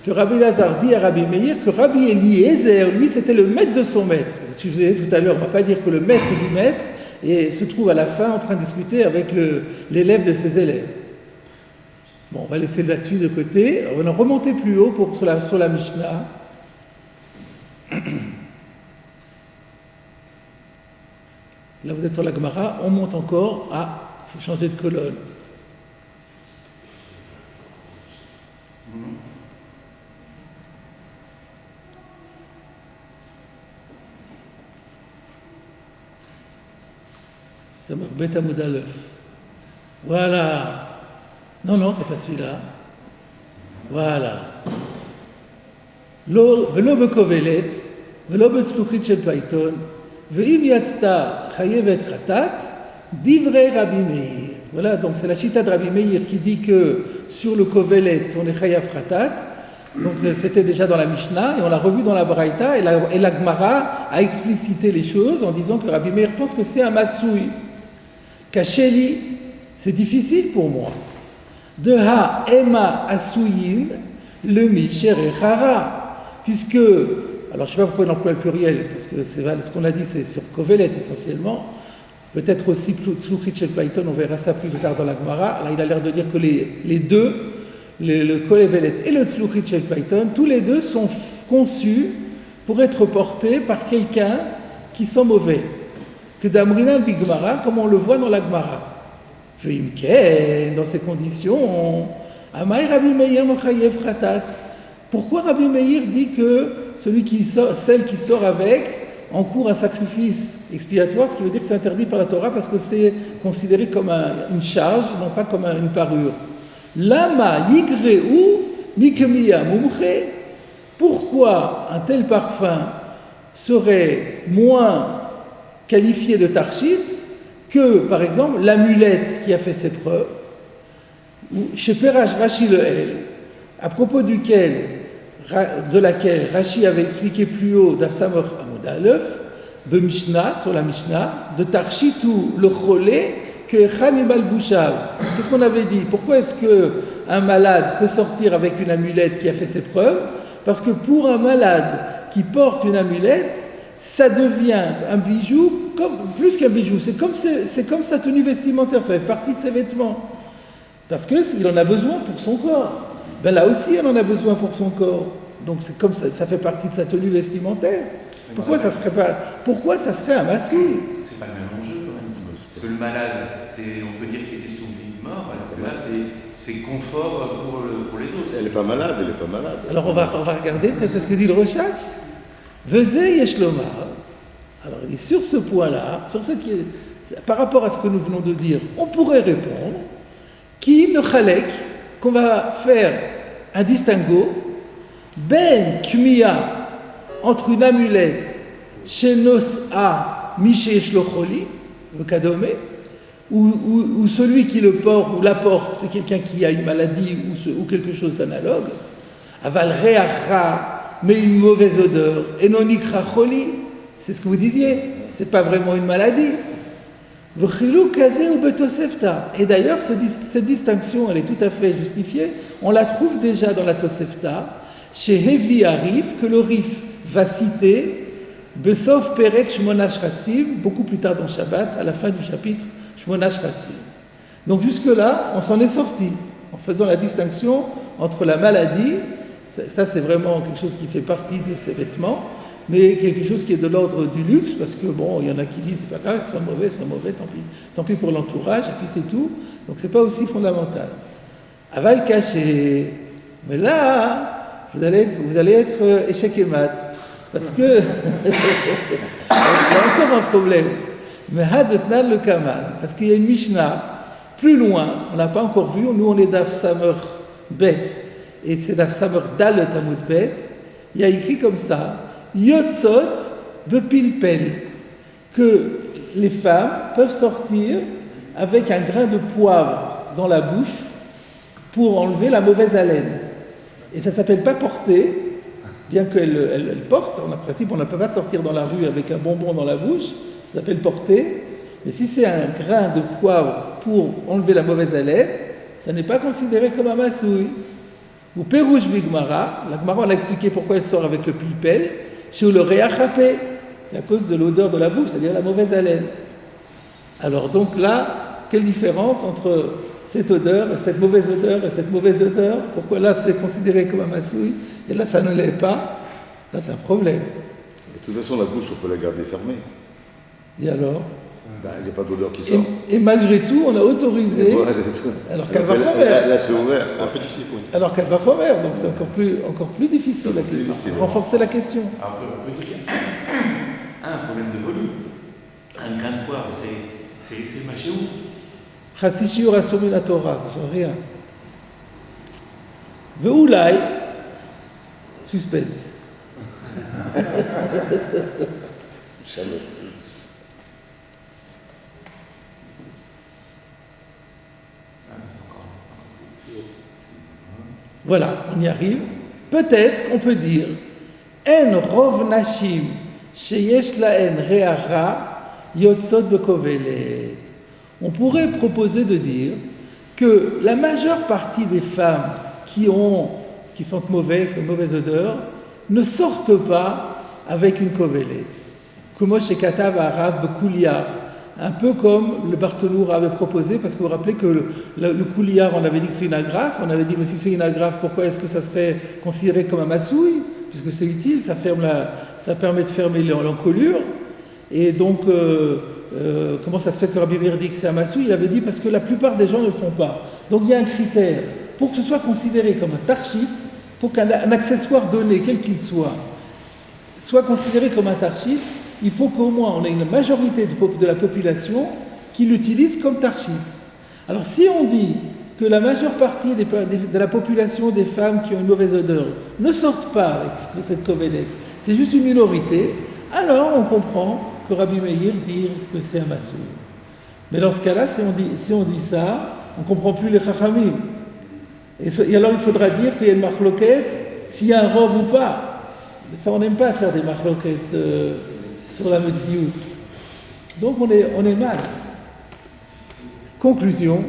que Rabbi Elazar dit à Rabbi Meir que Rabbi Eliezer, lui, c'était le maître de son maître. C'est ce que je vous ai dit tout à l'heure, on ne va pas dire que le maître du maître et se trouve à la fin en train de discuter avec l'élève de ses élèves. Bon, on va laisser là-dessus de côté. On va remonter plus haut sur la Mishnah. Là, vous êtes sur la Gemara, on monte encore. Ah, il faut changer de colonne. Ça me rebête à Moudalef. Voilà. Non, c'est pas celui-là. Voilà. Velo bekovelet, velo betzluchit shel paiton, ve'im yatzta chayevet chatat, divrei Rabbi Meir. Voilà, donc c'est la chita de Rabbi Meir qui dit que sur le kovelet, on est chayav chatat. Donc c'était déjà dans la Mishnah et on l'a revu dans la Braïta et la Gemara a explicité les choses en disant que Rabbi Meir pense que c'est un masoui. Kacheli, c'est difficile pour moi. De ha ema asuyin le micher echara, puisque, alors je ne sais pas pourquoi il emploie le pluriel, parce que ce qu'on a dit c'est sur Kovelet essentiellement, peut-être aussi Tzluchit Shel Paiton, on verra ça plus tard dans la Gemara. Là il a l'air de dire que les deux, le Kovelet et le Tzluchit Shel Paiton, tous les deux sont conçus pour être portés par quelqu'un qui sont mauvais. Que d'Amrina Bigmara, comme on le voit dans la Gemara. Dans ces conditions, Amay Rabbi Meir Mochayev Khatat. Pourquoi Rabbi Meir dit que celle qui sort avec encourt un sacrifice expiatoire, ce qui veut dire que c'est interdit par la Torah parce que c'est considéré comme une charge, non pas comme une parure. Lama Yigreu Mikemiya Mumche. Pourquoi un tel parfum serait moins qualifié de tarchit que, par exemple, l'amulette qui a fait ses preuves, ou chez Perach Rashi le El, à propos de laquelle Rashi avait expliqué plus haut d'Afsamor Amud Aleph, de Mishnah, sur la Mishnah, de Tarchitou le Cholé, que Echam Bouchav. Qu'est-ce qu'on avait dit? Pourquoi est-ce qu'un malade peut sortir avec une amulette qui a fait ses preuves? Parce que pour un malade qui porte une amulette, ça devient un bijou, plus qu'un bijou, c'est comme sa tenue vestimentaire, ça fait partie de ses vêtements. Parce qu'il en a besoin pour son corps. Ben là aussi, elle en a besoin pour son corps. Donc c'est comme ça fait partie de sa tenue vestimentaire. Pourquoi ça serait un massouille? C'est pas le même enjeu quand même. Parce que le malade, on peut dire que c'est question de vie de mort, alors que là, c'est confort pour les autres. Elle n'est pas malade. Alors on va regarder, peut-être c'est ce que dit le Rochach. Vezé Yeshlomar. Alors il dit sur ce point-là, par rapport à ce que nous venons de dire, on pourrait répondre qui ne chalek, qu'on va faire un distinguo ben kmiya entre une amulette shenos a miché shlocholi le kadome ou celui qui le porte ou la porte c'est quelqu'un qui a une maladie ou quelque chose d'analogue aval reacha mais une mauvaise odeur et non ikra choli, c'est ce que vous disiez, c'est pas vraiment une maladie. Et d'ailleurs, cette distinction, elle est tout à fait justifiée. On la trouve déjà dans la Tosefta, chez Hevi Arif, que le Rif va citer, Besof Perek Shmona Shratzim, beaucoup plus tard dans Shabbat, à la fin du chapitre Shmona Shratzim. Donc jusque-là, on s'en est sorti, en faisant la distinction entre la maladie, ça c'est vraiment quelque chose qui fait partie de ses vêtements, mais quelque chose qui est de l'ordre du luxe, parce que bon, il y en a qui disent c'est pas grave, c'est mauvais, tant pis pour l'entourage, et puis c'est tout. Donc c'est pas aussi fondamental. Aval caché, mais là, vous allez être échec et mat. Parce que il y a encore un problème. Mais Hadetnan le Kaman, parce qu'il y a une Mishnah plus loin, on n'a pas encore vu, nous on est d'Af Samer Bet, et c'est d'Af Samer Dalet Amud Bet, il y a écrit comme ça, Yotzot Bepilpel, que les femmes peuvent sortir avec un grain de poivre dans la bouche pour enlever la mauvaise haleine. Et ça ne s'appelle pas porter, bien qu'elle porte, en principe on ne peut pas sortir dans la rue avec un bonbon dans la bouche, ça s'appelle porter, mais si c'est un grain de poivre pour enlever la mauvaise haleine, ça n'est pas considéré comme un masouille. Ou Pérouche Bigmara, la Gemara on a expliqué pourquoi elle sort avec le pilpel, chez le réachapé, c'est à cause de l'odeur de la bouche, c'est-à-dire la mauvaise haleine. Alors donc là, quelle différence entre cette odeur, cette mauvaise odeur et cette mauvaise odeur? Pourquoi là c'est considéré comme un masouille et là ça ne l'est pas? Là c'est un problème. Et de toute façon, la bouche, on peut la garder fermée. Et alors? Il n'y a pas d'odeur qui sort. Et malgré tout, on a autorisé. Alors qu'elle va remettre. Là, c'est ouvert. C'est un peu difficile pour une femme. Alors qu'elle va remettre, donc c'est encore plus difficile à renforcer la question. Alors, on peut dire qu'il y a un problème de volume. Un grain de poivre, c'est mâché où? Chatzishiur assomi la Torah, ça ne change rien. Veoulai, suspense. Voilà, on y arrive. Peut-être qu'on peut dire En rov nashim sheyesh lahen re'ara yotzot bekovelet. On pourrait proposer de dire que la majeure partie des femmes qui sentent mauvais, qui ont une mauvaise odeur, ne sortent pas avec une kovelet. Comme chez Katav Arav Bekouliar, un peu comme le Bartholomew avait proposé, parce que vous vous rappelez que le couliard, on avait dit que c'est une agrafe, on avait dit, mais si c'est une agrafe, pourquoi est-ce que ça serait considéré comme un massouille? Puisque c'est utile, ça permet de fermer l'encolure. Et donc, comment ça se fait que Rabbi Meir dit que c'est un massouille? Il avait dit parce que la plupart des gens ne le font pas. Donc il y a un critère. Pour que ce soit considéré comme un tarchit, pour qu'un accessoire donné, quel qu'il soit considéré comme un tarchit, il faut qu'au moins on ait une majorité de la population qui l'utilise comme tarchit. Alors si on dit que la majeure partie de la population des femmes qui ont une mauvaise odeur ne sortent pas avec cette kovelet, c'est juste une minorité, alors on comprend que Rabbi Meir dit que c'est un massour. Mais dans ce cas-là, si on dit ça, on ne comprend plus les chachamim. Et alors il faudra dire qu'il y a une marloquette, s'il y a un rov ou pas. Mais ça, on n'aime pas faire des marloquettes sur la Metsiout. Donc on est mal. Conclusion,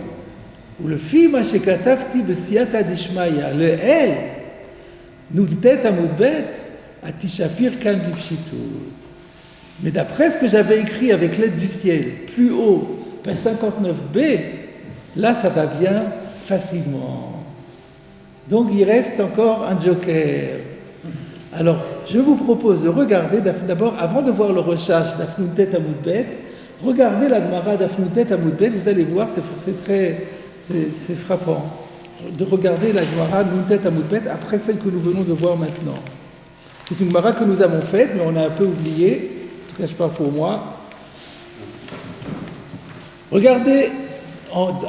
où le film Shekatafti B'Siyata Dishmaya, le El, Nuntet Amudbet, Atishapir Kan Bipshitut. Mais d'après ce que j'avais écrit avec l'aide du ciel, plus haut, page 59b, là ça va bien facilement. Donc il reste encore un joker. Alors je vous propose de regarder, d'abord avant de voir le recherche d'Afnuntet Amudbet, regardez la Gemara d'Afnuntet Amudbet, vous allez voir, c'est frappant de regarder la Gemara d'Afnuntet Amudbet après celle que nous venons de voir maintenant. C'est une Gemara que nous avons faite, mais on a un peu oublié. En tout cas, je parle pour moi. Regardez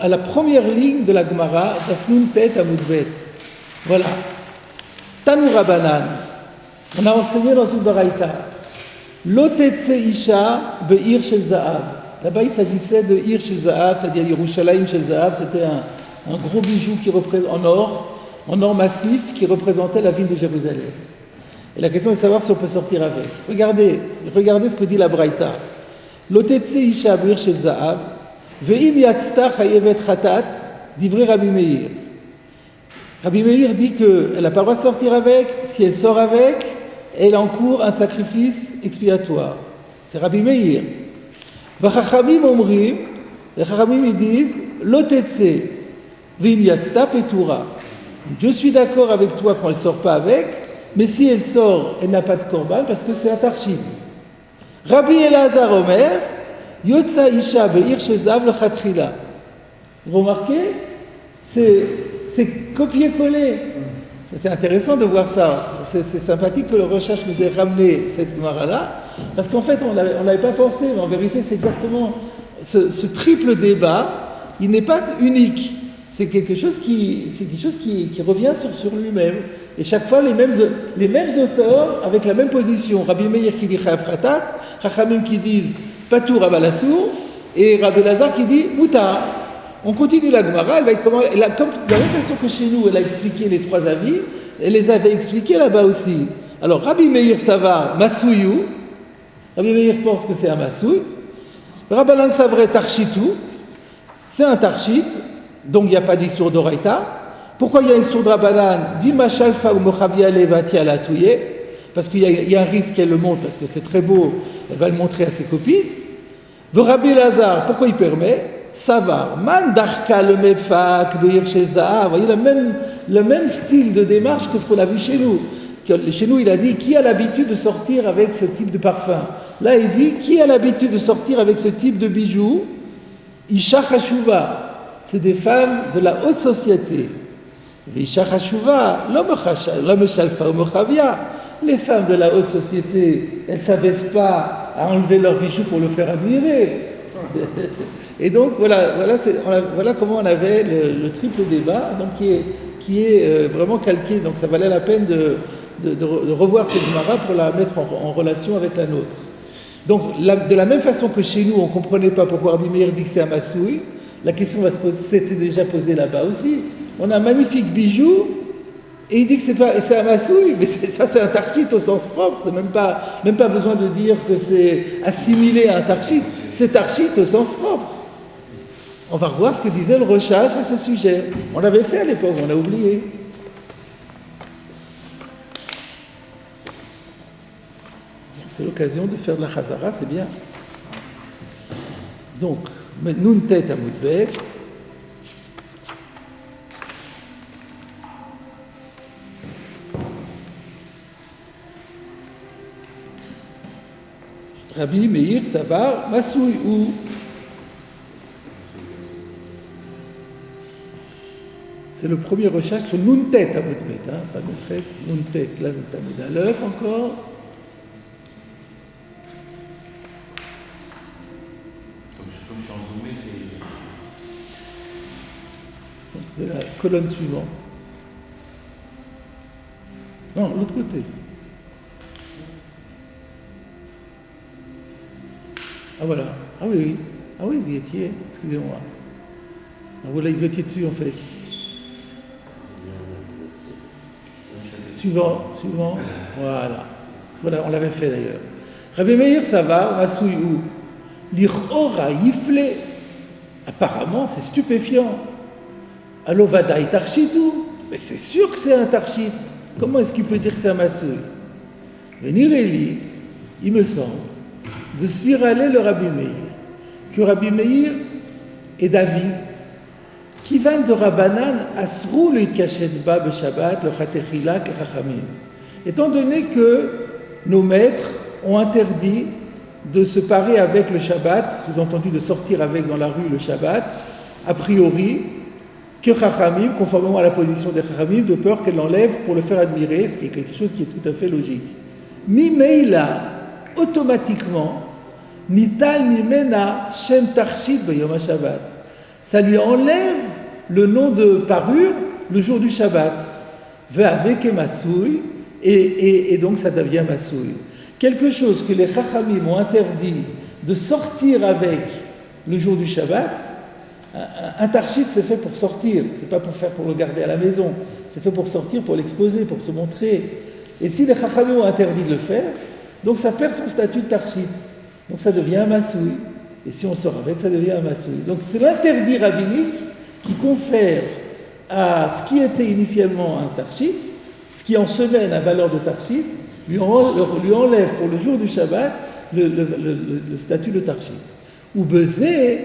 à la première ligne de la Gemara d'Afnuntet Amudbet. Voilà. Tanu Rabanan. On a enseigné dans une baraïta. Lotetse Isha be'ir shel Za'av. Là-bas, il s'agissait de Ir shel Za'av, c'est-à-dire Yerushalayim shel Za'av. C'était un gros bijou qui représente, en or massif, qui représentait la ville de Jérusalem. Et la question est de savoir si on peut sortir avec. Regardez ce que dit la Braïta. Lotetse Isha be'ir shel Za'av, ve'im yatzta chayevet chatat, divrei Rabbi Meir. Rabbi Meir dit qu'elle n'a pas le droit de sortir avec. Si elle sort avec, elle encourt un sacrifice expiatoire. C'est Rabbi Meir. Vachachamim omrim, les Chachamim ils disent, lotetse, vim yatzta petura. Je suis d'accord avec toi quand elle ne sort pas avec, mais si elle sort, elle n'a pas de korban parce que c'est un tarchit. Rabbi Elazar Omer, yotza isha be'ir shezav lechatchila. Vous remarquez, c'est copier-coller. C'est intéressant de voir ça. C'est sympathique que le recherche nous ait ramené cette Gemara-là, parce qu'en fait, on l'avait pas pensé, mais en vérité, c'est exactement ce triple débat, il n'est pas unique. C'est quelque chose qui revient sur lui-même. Et chaque fois, les mêmes auteurs avec la même position. Rabbi Meir qui dit Chafratat, Chachamim qui disent Patour Avalassour, et Rabbi Lazar qui dit Moutar. On continue la Gemara, comme de la même façon que chez nous, elle a expliqué les trois avis, elle les avait expliqués là-bas aussi. Alors, Rabbi Meir ça va, Masouyou. Rabbi Meir pense que c'est un Masouy. Rabbanan Savre Tarchitou, c'est un Tarchit, donc il n'y a pas d'Issour d'Oraita. Pourquoi il y a Issour de Rabbanan? Dit Machalfa ou Mochavia Levati à la touiller, parce qu'il y a un risque qu'elle le montre, parce que c'est très beau, elle va le montrer à ses copines. Rabbi Lazar, pourquoi il permet? Savar, man darka le mefak, beir sheza, vous voyez le même style de démarche que ce qu'on a vu chez nous. Chez nous, il a dit qui a l'habitude de sortir avec ce type de parfum. Là, il dit qui a l'habitude de sortir avec ce type de bijoux. Isha Chashuva, c'est des femmes de la haute société. Isha Chashuva, l'homme shalfa ou mochavia. Les femmes de la haute société, elles ne s'abaissent pas à enlever leurs bijoux pour le faire admirer. Et donc voilà comment on avait le triple débat, donc qui est vraiment calqué. Donc ça valait la peine de revoir cette Gemara pour la mettre en relation avec la nôtre. Donc de la même façon que chez nous on ne comprenait pas pourquoi Rabbi Meir dit que c'est un Massoui, la question s'était déjà posée là-bas aussi. On a un magnifique bijou et il dit que c'est un Massoui, mais ça c'est un Tarchit au sens propre. C'est même pas besoin de dire que c'est assimilé à un Tarchit, c'est Tarchit au sens propre. On va revoir ce que disait le Rochage à ce sujet. On l'avait fait à l'époque, on l'a oublié. C'est l'occasion de faire de la Chazara, c'est bien. Donc, Nun Tet Amud Bet. Rabbi Meir Savar Masoui ou c'est le premier recherche sur Nuntet Amud Bet, pas Nuntet, Nuntet, là c'est Amud Aleph encore. Comme je suis en zoomé, C'est la colonne suivante. Non, l'autre côté. Ah voilà. Ah oui. Ah oui, vous y étiez. Excusez-moi. Ah voilà, ils étaient dessus en fait. Suivant. Voilà. Voilà, on l'avait fait d'ailleurs. Rabbi Meir, ça va, Masoui ou l'Ichora Yifle. Apparemment, c'est stupéfiant. Alovada et Tarchitou. Mais c'est sûr que c'est un Tarchit. Comment est-ce qu'il peut dire que c'est un Masoui? Venireli, il me semble, de Svirale le Rabbi Meir, que Rabbi Meir est d'avis qui va de Rabbanan asrou le kachet ba be Shabbat le chatechila ke chachamim. Étant donné que nos maîtres ont interdit de se parer avec le Shabbat, sous-entendu de sortir avec dans la rue le Shabbat, a priori, que chachamim, conformément à la position des chachamim, de peur qu'elle l'enlève pour le faire admirer, ce qui est quelque chose qui est tout à fait logique. Mimeila, automatiquement, Nital Mimena Shem Tarchit B'Yom Shabbat. Ça lui enlève le nom de parure le jour du Shabbat. Ve'avek Masoui, et donc ça devient Masoui. Quelque chose que les Chachamim ont interdit de sortir avec le jour du Shabbat, un Tarchit c'est fait pour sortir, c'est pas pour le garder à la maison, c'est fait pour sortir, pour l'exposer, pour se montrer. Et si les Chachamim ont interdit de le faire, donc ça perd son statut de Tarchit. Donc ça devient un Masoui. Et si on sort avec, ça devient un Masoui. Donc c'est l'interdit rabbinique qui confère à ce qui était initialement un Tarchit, ce qui en semaine a valeur de Tarchit, lui enlève pour le jour du Shabbat le statut de Tarchit. Ou Bezé,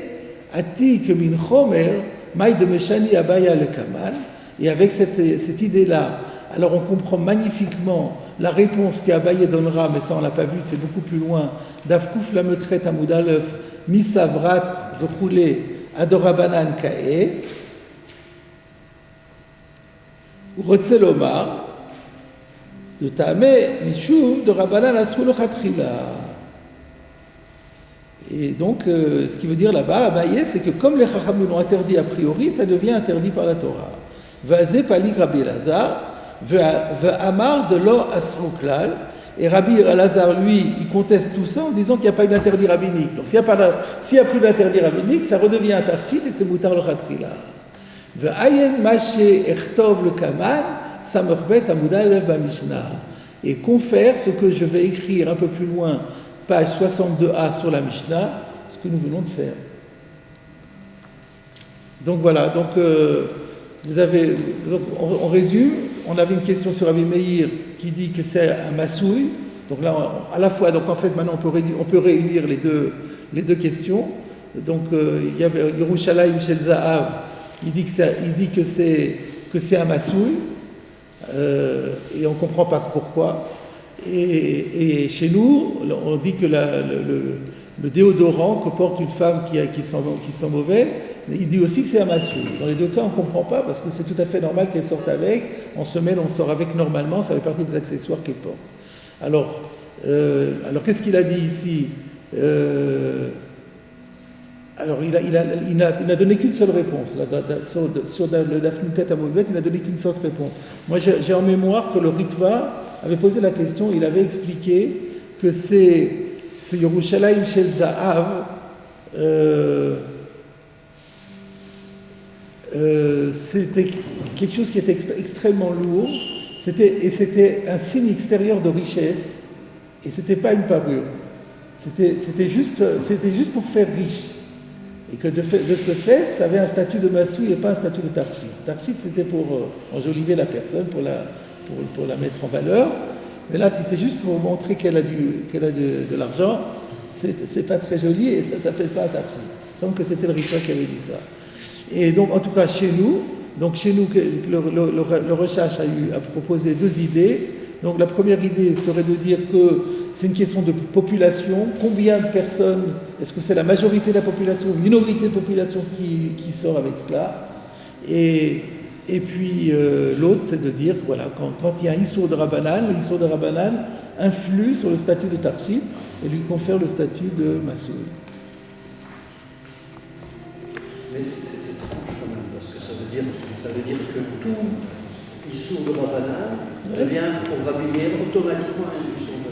Atik min Chomer, Maï de Meshani Abaya le Kamal. Et avec cette idée-là, alors on comprend magnifiquement la réponse qu'Abaye donnera, mais ça on l'a pas vu, c'est beaucoup plus loin. Davkouf la metret Amud Aleph, Misavrat v'choulé Adorabanan Kae. Rotzel Omar, de Tamé, Mishum, de Rabbanan Asrou le Khatrila. Et donc, ce qui veut dire là-bas, Abaye, c'est que comme les Chachamim l'ont interdit a priori, ça devient interdit par la Torah. Vazé Palik Rabbi Elazar, Amar de lo Asrouklal, et Rabbi Elazar, lui, il conteste tout ça en disant qu'il n'y a pas eu d'interdit rabbinique. Donc, s'il n'y a plus d'interdit rabbinique, ça redevient un tarchit et c'est Moutar le Khatrila. Ve'ayen Maché Echtov le Kaman, Samerbet Amudalev Bamishna. Et confère ce que je vais écrire un peu plus loin, page 62a sur la Mishnah, ce que nous venons de faire. Donc voilà, donc, on résume, on avait une question sur Rabbi Meir qui dit que c'est un masouille. Donc là, à la fois, donc en fait maintenant on peut réunir les deux questions. Donc il y avait Yerushalayim Shel Zahav, il dit que c'est un masouille, et on ne comprend pas pourquoi. Et chez nous, on dit que le déodorant que porte une femme qui sent mauvais, il dit aussi que c'est un massou. Dans les deux cas, on ne comprend pas parce que c'est tout à fait normal qu'elle sorte avec. En semaine, on sort avec normalement, ça fait partie des accessoires qu'elle porte. Alors qu'est-ce qu'il a dit ici Alors, il n'a donné qu'une seule réponse. Sur le Dafnutet Amouvet, il n'a donné qu'une seule réponse. Moi, j'ai en mémoire que le Ritva avait posé la question, il avait expliqué que ce Yerushalayim Shel Zahav, c'était quelque chose qui était extrêmement lourd, c'était un signe extérieur de richesse, et c'était pas une parure. C'était juste pour faire riche. Et que de ce fait, ça avait un statut de massouille et pas un statut de tarchit. Tarchit, c'était pour enjoliver la personne, pour la mettre en valeur. Mais là, si c'est juste pour montrer qu'elle a de l'argent, c'est pas très joli et ça fait pas un tarchit. Il semble que c'était le Rishon qui avait dit ça. Et donc, en tout cas, chez nous, le recherche a proposé deux idées. Donc, la première idée serait de dire que c'est une question de population. Combien de personnes, est-ce que c'est la majorité de la population, une minorité de population qui sort avec cela? Et puis, l'autre, c'est de dire, voilà, quand il y a un Issour de Rabbanan, le Issour de Rabbanan influe sur le statut de Tarchit et lui confère le statut de Massoul. Mais c'est étrange quand même, parce que ça veut dire que tout Issour de Rabbanan devient, pour Rabbi Meir, automatiquement un Issour de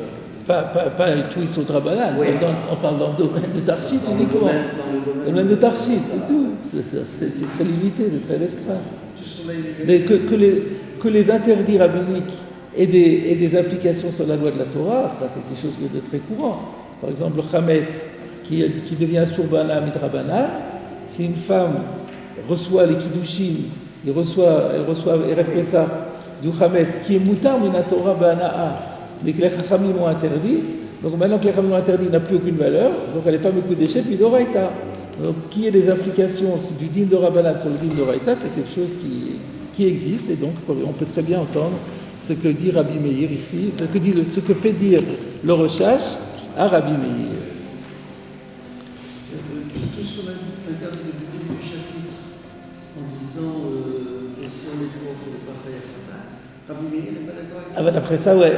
Rabbanan. Pas tout Issour de Rabbanan, oui. On parle dans le domaine de Tarchit uniquement. Dans le domaine de Tarchit, c'est tout. C'est très limité, c'est très restreint. Mais que les interdits rabbiniques aient des implications sur la loi de la Torah, ça c'est quelque chose de très courant. Par exemple, le Chametz, qui devient Surbana Midrabanan, si une femme reçoit les Kiddushin, elle reçoit Erev Pesach du Chametz, qui est Mutar Mina Torah Bana'a, mais que les Chachamim ont interdit, donc maintenant que les Chachamim ont interdit, il n'a plus aucune valeur, donc elle n'est pas Mekudeshet Midoraita. Donc, qu'il y ait des implications du din de Rabbanan sur le din de Raïta, c'est quelque chose qui existe, et donc on peut très bien entendre ce que dit Rabbi Meir ici, ce que fait dire le recherche à Rabbi Meir. Tout ce qu'on a interdit depuis le début du chapitre, en disant que si on est pour ne pas faire Khatat, Rabbi Meir n'est pas d'accord avec ça. D'après ça, ouais,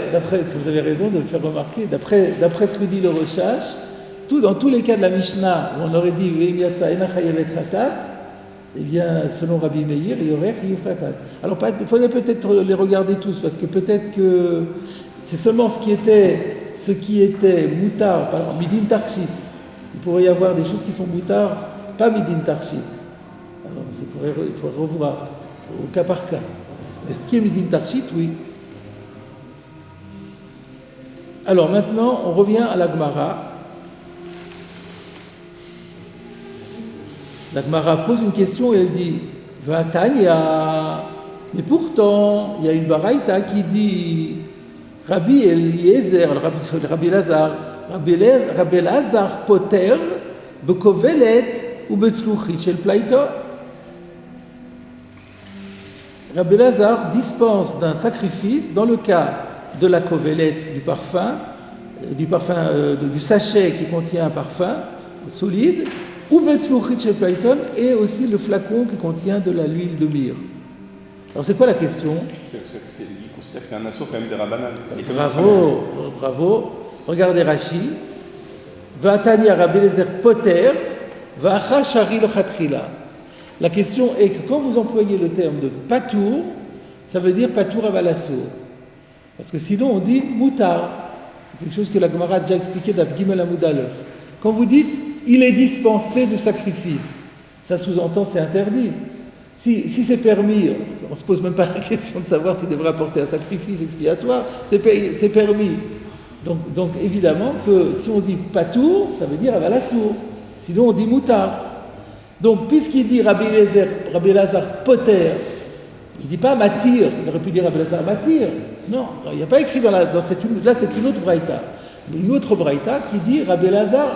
vous avez raison de le faire remarquer, d'après ce que dit le recherche, dans tous les cas de la Mishnah, où on aurait dit eh bien, selon Rabbi Meir, il y aurait Chiyuv Khatat. Alors, il faudrait peut-être les regarder tous, parce que peut-être que c'est seulement ce qui était Moutar, par exemple, Midin Tarchit. Il pourrait y avoir des choses qui sont Moutar, pas Midin Tarchit. Alors, il faudrait revoir au cas par cas. Mais ce qui est Midin Tarchit, oui. Alors, maintenant, on revient à la Gemara. La Gemara pose une question et elle dit Vatanya. Mais pourtant, il y a une baraïta qui dit Rabbi Eliezer, Rabbi Elazar, Rabbi Elazar poter bekovelet ou betzluchit shel plaito. Rabbi Elazar dispense d'un sacrifice dans le cas de la kovelette du sachet qui contient un parfum solide, ou betzluchit shel plaito, et aussi le flacon qui contient de l'huile de myrrhe. Alors c'est quoi la question? Il considère que c'est un assour quand même des Rabbanan. Bravo, bravo. Regardez Rashi. Va'atani Rabbi Eliezer poter, va'acha shari lo chatrila. La question est que quand vous employez le terme de patour, ça veut dire patour avalassour. Parce que sinon on dit moutar. C'est quelque chose que la Gemara a déjà expliqué d'Av Gimel Amud Aleph. Quand vous dites il est dispensé de sacrifice, ça sous-entend c'est interdit. Si c'est permis, on ne se pose même pas la question de savoir s'il devrait apporter un sacrifice expiatoire, c'est permis. Donc évidemment que si on dit patour, ça veut dire avalassour. Sinon on dit moutar. Donc puisqu'il dit Rabbi Elazar poter, il ne dit pas matir, il aurait pu dire Rabbi Elazar matir. Non, il n'y a pas écrit dans cette... Là c'est une autre braïta. Une autre braïta qui dit Rabbi Elazar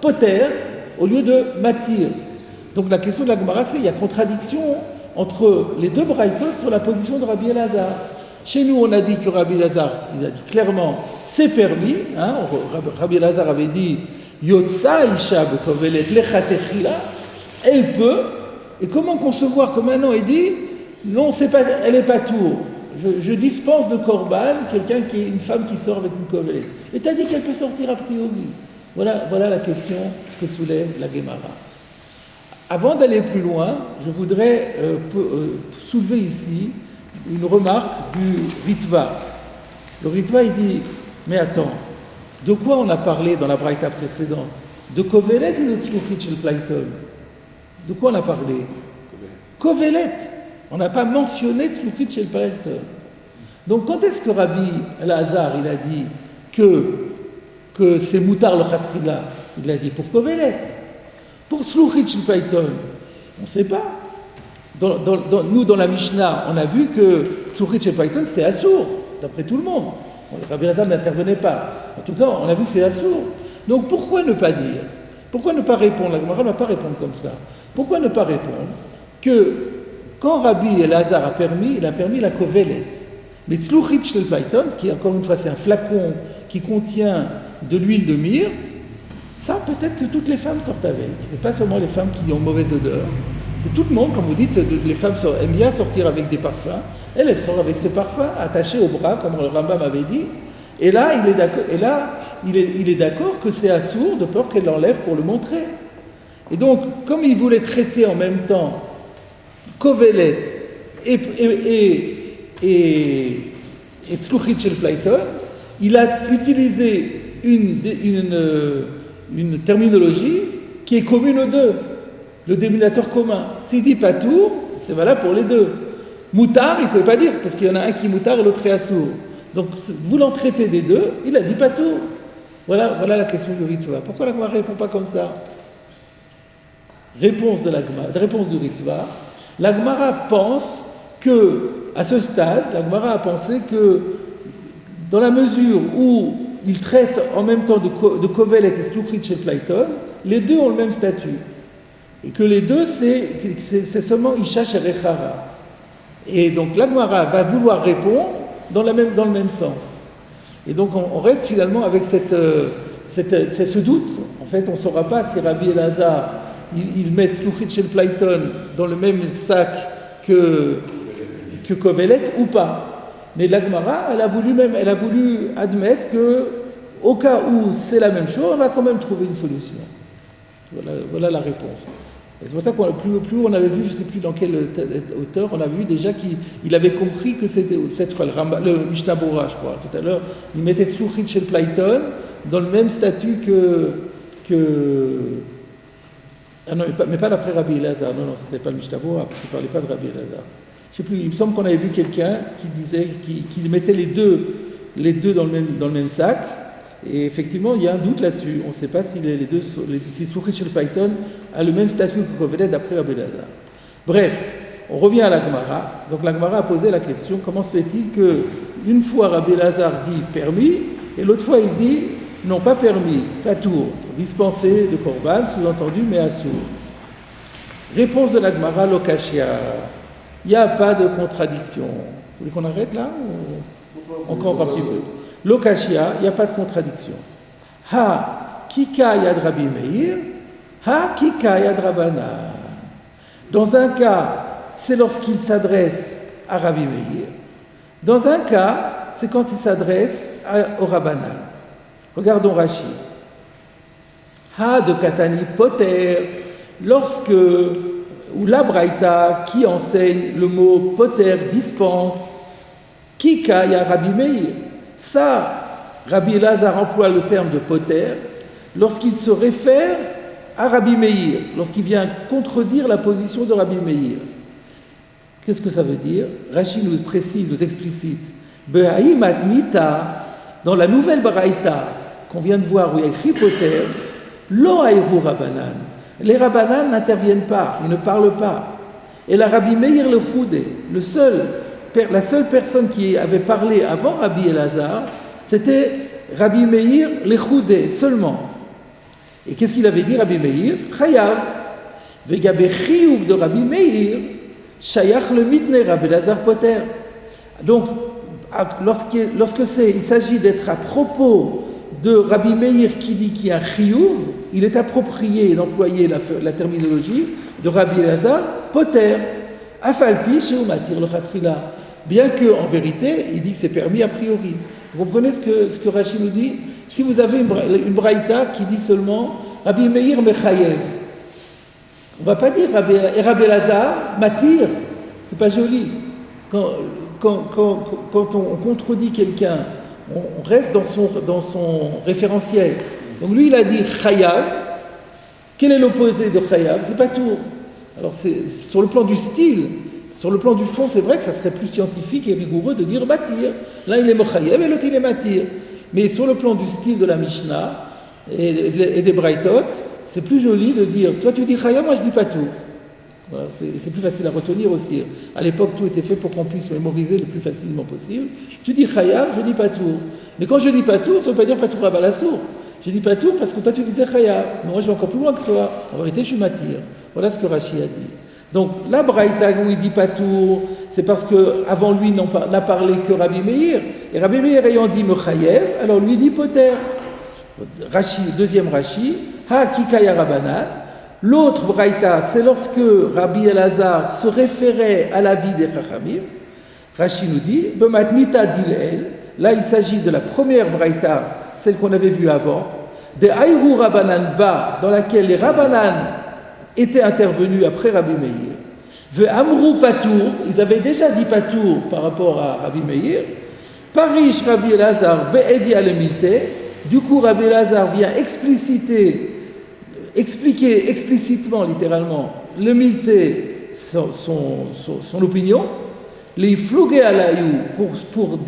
poter au lieu de matir. Donc la question de la Gemara, c'est il y a contradiction entre les deux braïtot sur la position de Rabbi Elazar. Chez nous, on a dit que Rabbi Elazar, il a dit clairement, c'est permis. Hein, Rabbi Elazar avait dit Yotsa isha bekovelet lechatechila, elle peut. Et comment concevoir que maintenant il dit non, elle n'est pas tour. Je dispense de korban quelqu'un qui est une femme qui sort avec une kovelet. Et tu as dit qu'elle peut sortir a priori. Voilà la question que soulève la Gemara. Avant d'aller plus loin, je voudrais soulever ici une remarque du Ritva. Le Ritva, il dit, mais attends, de quoi on a parlé dans la braïta précédente? De Kovelet ou de Tzluchit Shel Plaïton? De quoi on a parlé? Kovelet. On n'a pas mentionné Tzluchit Shel Plaïton. Donc quand est-ce que Rabbi Elazar, il a dit que c'est Moutar le Khatrila? Il l'a dit pour Kovelet. Pour Tzluchit Shel Plaïton, on ne sait pas. Nous, dans la Mishnah, on a vu que Tzluchit Shel Plaïton, c'est assour, d'après tout le monde. Rabbi Elazar n'intervenait pas. En tout cas, on a vu que c'est assour. Donc pourquoi ne pas dire? Pourquoi ne pas répondre? La Gemara ne va pas répondre comme ça. Pourquoi ne pas répondre que quand Rabbi Elazar a permis, il a permis la kovelet. Mais Tzluchit Shel Plaïton, qui encore une fois c'est un flacon qui contient de l'huile de myrrhe, ça peut-être que toutes les femmes sortent avec. C'est pas seulement les femmes qui ont mauvaise odeur. C'est tout le monde, comme vous dites, les femmes aiment bien sortir avec des parfums. Elle sort avec ce parfum attaché au bras, comme le Rambam avait dit. Et là, il est d'accord que c'est assour de peur qu'elle l'enlève pour le montrer. Et donc, comme il voulait traiter en même temps Kovelet et Tzluchit Shel Plaïton, il a utilisé une terminologie qui est commune aux deux, le dénominateur commun. S'il dit patour, c'est valable pour les deux. Moutar, il ne pouvait pas dire, parce qu'il y en a un qui est moutar et l'autre est assour. Donc, voulant traiter des deux, il a dit patour. Voilà la question du Ritva. Pourquoi la Gemara ne répond pas comme ça? Réponse du Ritva. La Gemara pense que, à ce stade, la Gemara a pensé que, dans la mesure où il traite en même temps de Kovelet et Tzluchit Shel Plaïton, les deux ont le même statut. Et que les deux, c'est seulement Isha Sherechara. Et donc la Gemara va vouloir répondre dans le même sens. Et donc on reste finalement avec ce doute. En fait, on ne saura pas si Rabbi Elazar, il met Tzluchit Shel Plaïton dans le même sac que Kovelet ou pas. Mais la Gemara, elle a voulu admettre que, au cas où c'est la même chose, on va quand même trouver une solution. Voilà la réponse. Et c'est pour ça qu'on plus on avait vu, je ne sais plus dans quelle hauteur, on a vu déjà qu'il avait compris que c'était le Mishnah Bora, je crois, tout à l'heure. Il mettait Tzluchit Shel Plaïton dans le même statut ah non, mais pas d'après Rabbi Elazar. Non, c'était pas le Mishnah Bora, parce qu'il ne parlait pas de Rabbi Elazar. Je sais plus, il me semble qu'on avait vu quelqu'un qui disait qu'il mettait les deux dans le même sac. Et effectivement, il y a un doute là-dessus. On ne sait pas si si Tzluchit Shel Plaïton a le même statut que Kovelet d'après Rabbi Elazar. Bref, on revient à la Gemara. Donc la Gemara a posé la question, comment se fait-il qu'une fois Rabbi Elazar dit permis, et l'autre fois il dit non, pas permis, patour, dispensé de korban, sous-entendu, mais assour. Réponse de la Gemara, lokashia. Il n'y a pas de contradiction. Vous voulez qu'on arrête là ou encore un petit peu? Lokashia, il n'y a pas de contradiction. Ha, kika yad Rabbi Meir, ha, kika yad Rabbanan. Dans un cas, c'est lorsqu'il s'adresse à Rabbi Meir. Dans un cas, c'est quand il s'adresse au Rabbanan. Regardons Rashi. Ha de Katani Poter, ou la Braïta qui enseigne le mot Poter, dispense, Kika ya Rabbi Meir. Ça, Rabbi Elazar emploie le terme de Poter lorsqu'il se réfère à Rabbi Meir, lorsqu'il vient contredire la position de Rabbi Meir. Qu'est-ce que ça veut dire? Rashi nous précise, nous explicite. Be'aïm adnita, dans la nouvelle Braïta qu'on vient de voir où il y a écrit Poter, lo aïrou Rabbanan. Les Rabbanan n'interviennent pas, ils ne parlent pas. Et la Rabbi Meir le Choudé, la seule personne qui avait parlé avant Rabbi Elazar, c'était Rabbi Meir le Choudé seulement. Et qu'est-ce qu'il avait dit Rabbi Meir? Chayav. Vegabe chiyuv de Rabbi Meir, shayach le mitne Rabbi Elazar Poter. Donc, il s'agit d'être à propos de Rabbi Meir qui dit qu'il y a un chiyuv, il est approprié d'employer la terminologie de Rabbi Elazar Poter. Afalpi sheumatir le chatrila. Bien qu'en vérité, il dit que c'est permis a priori. Vous comprenez ce que Rashi nous dit? Si vous avez une braïta qui dit seulement Rabbi Meir Mechayev, on ne va pas dire Rabbi Elazar Matir, c'est pas joli. Quand on contredit quelqu'un, on reste dans son référentiel. Donc lui, il a dit Chayav. Quel est l'opposé de Chayav? C'est pas tout. Alors c'est sur le plan du style. Sur le plan du fond, c'est vrai que ça serait plus scientifique et rigoureux de dire Matir. Là, il est Mechayev et l'autre, il est Matir. Mais sur le plan du style de la Mishnah et des Braïtot, c'est plus joli de dire toi tu dis Chayav, moi je dis pas tout. Voilà, c'est plus facile à retenir aussi. À l'époque, tout était fait pour qu'on puisse mémoriser le plus facilement possible. Tu dis Chayav, je dis pas tout. Mais quand je dis pas tout, ça ne veut pas dire pas tout Rabalasour. Je dis pas tout parce que toi tu disais Chayav. Mais moi je vais encore plus loin que toi. En vérité, je suis Matir. Voilà ce que Rashi a dit. Donc la Braïta où il dit pas tout, c'est parce qu'avant lui n'a parlé que Rabbi Meir. Et Rabbi Meir ayant dit Mechayev, alors lui dit Poter. Rashi, deuxième Rashi, Ha Kikaya Rabbanan. L'autre Braïta, c'est lorsque Rabbi Elazar se référait à la vie des Chachamim. Rashi nous dit Bematnita Dilel. Là, il s'agit de la première Braïta, celle qu'on avait vue avant, de Aïrou Rabbanan Ba, dans laquelle les Rabbanan étaient intervenus après Rabbi Meir. Ve Amrou Patour, ils avaient déjà dit Patour par rapport à Rabbi Meir. Parish Rabbi Elazar Be'edi Alemilte. Du coup, Rabbi Elazar vient expliquer explicitement, littéralement, le Milté, son opinion. Les flouguer à l'ayou pour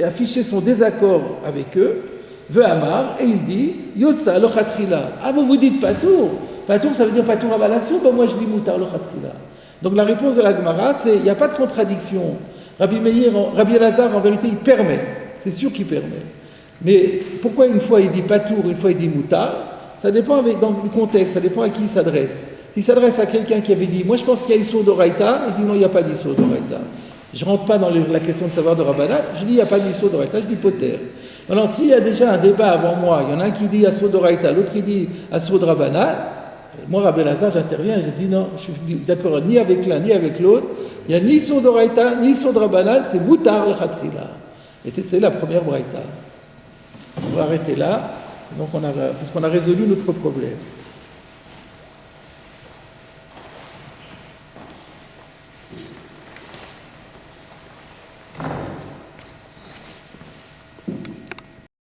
afficher son désaccord avec eux. Ve Amar, et il dit Yotza lo chatrila. Ah, vous dites Patour. Patour, ça veut dire Patour Abalassou, ben moi je dis Moutar lo chatrila. Donc la réponse de la Gemara, c'est il n'y a pas de contradiction. Rabbi Elazar, en vérité, il permet. C'est sûr qu'il permet. Mais pourquoi une fois il dit Patour, une fois il dit Moutar? Ça dépend dans le contexte, ça dépend à qui il s'adresse. S'il s'adresse à quelqu'un qui avait dit moi je pense qu'il y a Issour d'Oraïta, il dit non, il n'y a pas d'Issour d'Oraïta. Je ne rentre pas dans la question de savoir de Rabbanan, je dis il n'y a pas d'Issour d'Oraïta, je dis Poter. Maintenant, s'il y a déjà un débat avant moi, il y en a un qui dit Issour d'Oraïta, l'autre qui dit Issour de Rabbanan, moi, Rabbi Elazar, j'interviens et je dis non, je suis d'accord ni avec l'un ni avec l'autre. Il n'y a ni Issour d'Oraïta, ni Issour de Rabbanan, c'est Moutar le Khatrila. Et c'est la première Braïta. On va arrêter là, donc puisqu'on a résolu notre problème.